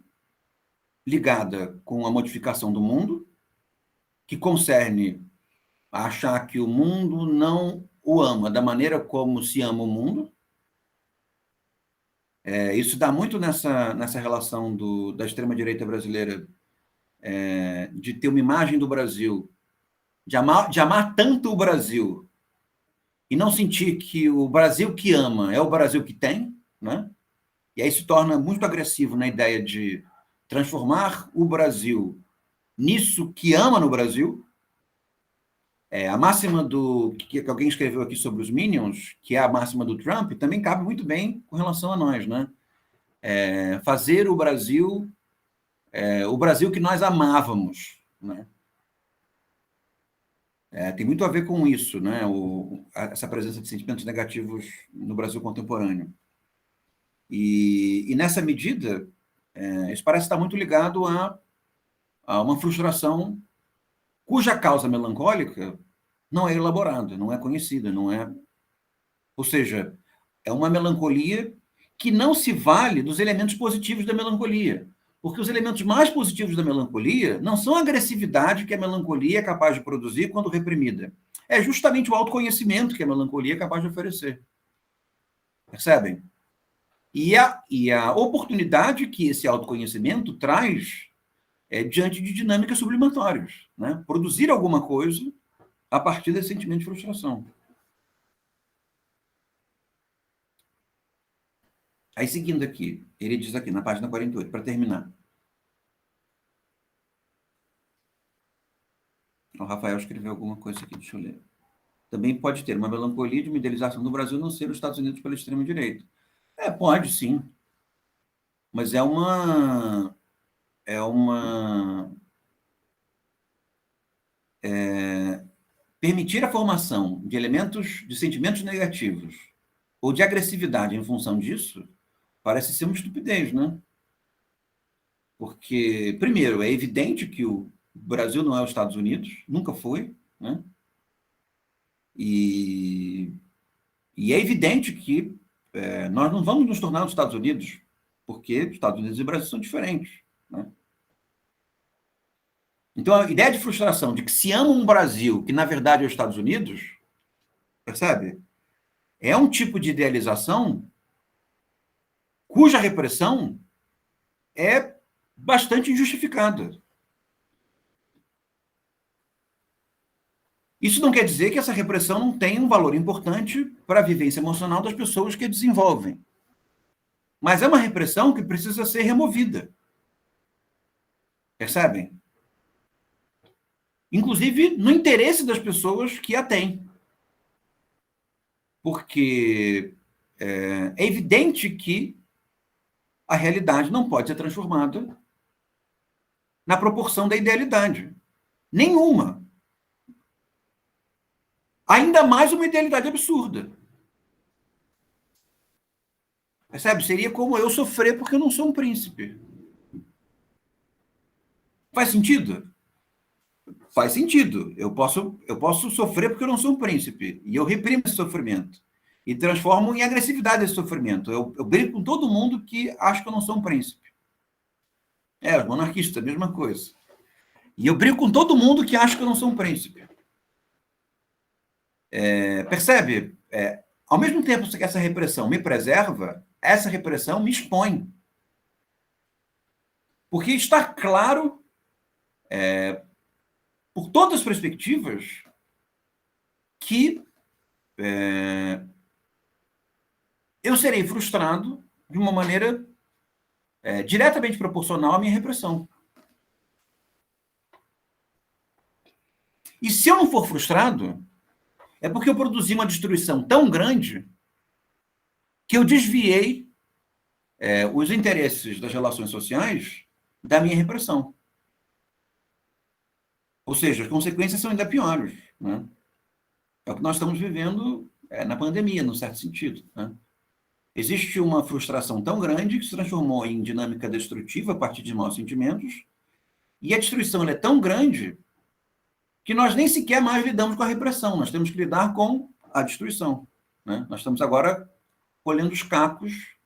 Speaker 1: ligada com a modificação do mundo, que concerne a achar que o mundo não o ama da maneira como se ama o mundo. Isso dá muito nessa relação da extrema-direita brasileira, de ter uma imagem do Brasil, de amar tanto o Brasil, e não sentir que o Brasil que ama é o Brasil que tem, né? E aí se torna muito agressivo na ideia de transformar o Brasil nisso que ama no Brasil. A máxima que alguém escreveu aqui sobre os Minions, que é a máxima do Trump, também cabe muito bem com relação a nós, né? Fazer o Brasil que nós amávamos, né? Tem muito a ver com isso, né? Essa presença de sentimentos negativos no Brasil contemporâneo. E nessa medida, isso parece estar muito ligado a uma frustração cuja causa melancólica não é elaborada, não é conhecida, não é... Ou seja, é uma melancolia que não se vale dos elementos positivos da melancolia. Porque os elementos mais positivos da melancolia não são a agressividade que a melancolia é capaz de produzir quando reprimida. É justamente o autoconhecimento que a melancolia é capaz de oferecer. Percebem? E a oportunidade que esse autoconhecimento traz diante de dinâmicas sublimatórias, né? Produzir alguma coisa a partir desse sentimento de frustração. Aí, seguindo aqui, ele diz aqui, na página 48, para terminar. O Rafael escreveu alguma coisa aqui, deixa eu ler. Também pode ter uma melancolia de uma idealização do Brasil não ser os Estados Unidos pela extrema-direita. Pode, sim. Mas permitir a formação de elementos, de sentimentos negativos ou de agressividade em função disso, parece ser uma estupidez, né? Porque, primeiro, é evidente que o Brasil não é os Estados Unidos, nunca foi, né? E é evidente que nós não vamos nos tornar os Estados Unidos, porque os Estados Unidos e o Brasil são diferentes, né? Então, a ideia de frustração de que se ama um Brasil, que na verdade é os Estados Unidos, percebe? É um tipo de idealização cuja repressão é bastante injustificada. Isso não quer dizer que essa repressão não tenha um valor importante para a vivência emocional das pessoas que a desenvolvem. Mas é uma repressão que precisa ser removida. Percebem? Inclusive, no interesse das pessoas que a têm. Porque é evidente que a realidade não pode ser transformada na proporção da idealidade. Nenhuma. Ainda mais uma idealidade absurda. Percebe? Seria como eu sofrer porque eu não sou um príncipe. Faz sentido? Faz sentido. Eu posso sofrer porque eu não sou um príncipe. E eu reprimo esse sofrimento. E transformo em agressividade esse sofrimento. Eu brigo com todo mundo que acha que eu não sou um príncipe. Os monarquistas, a mesma coisa. E eu brigo com todo mundo que acha que eu não sou um príncipe. Percebe? Ao mesmo tempo que essa repressão me preserva, essa repressão me expõe. Porque está claro, por todas as perspectivas, que eu serei frustrado de uma maneira diretamente proporcional à minha repressão. E se eu não for frustrado, é porque eu produzi uma destruição tão grande que eu desviei os interesses das relações sociais da minha repressão. Ou seja, as consequências são ainda piores, né? É o que nós estamos vivendo na pandemia, num certo sentido, né? Existe uma frustração tão grande que se transformou em dinâmica destrutiva a partir de maus sentimentos, e a destruição é tão grande que nós nem sequer mais lidamos com a repressão, nós temos que lidar com a destruição, né? Nós estamos agora colhendo os cacos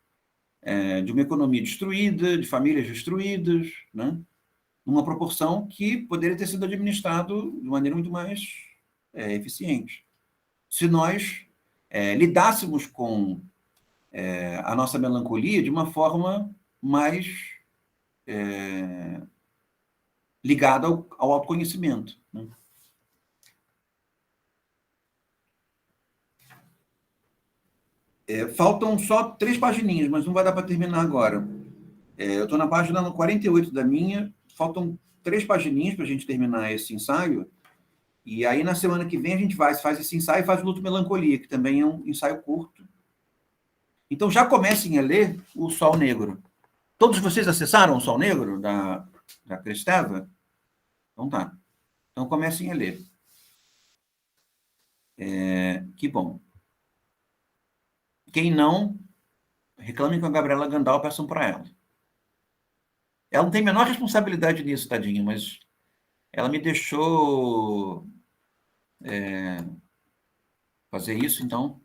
Speaker 1: de uma economia destruída, de famílias destruídas, né? Numa proporção que poderia ter sido administrado de maneira muito mais eficiente. Se nós lidássemos com a nossa melancolia de uma forma mais ligada ao autoconhecimento, né? Faltam só 3 pagininhas, mas não vai dar para terminar agora. Eu estou na página 48 da minha, faltam 3 pagininhas para a gente terminar esse ensaio, e aí na semana que vem a gente faz esse ensaio e faz o Luto e Melancolia, que também é um ensaio curto. Então já comecem a ler o Sol Negro. Todos vocês acessaram o Sol Negro da Kristeva? Então tá. Então comecem a ler. Que bom. Quem não, reclamem com a Gabriela Gandal, peçam para ela. Ela não tem a menor responsabilidade nisso, tadinha, mas ela me deixou fazer isso, então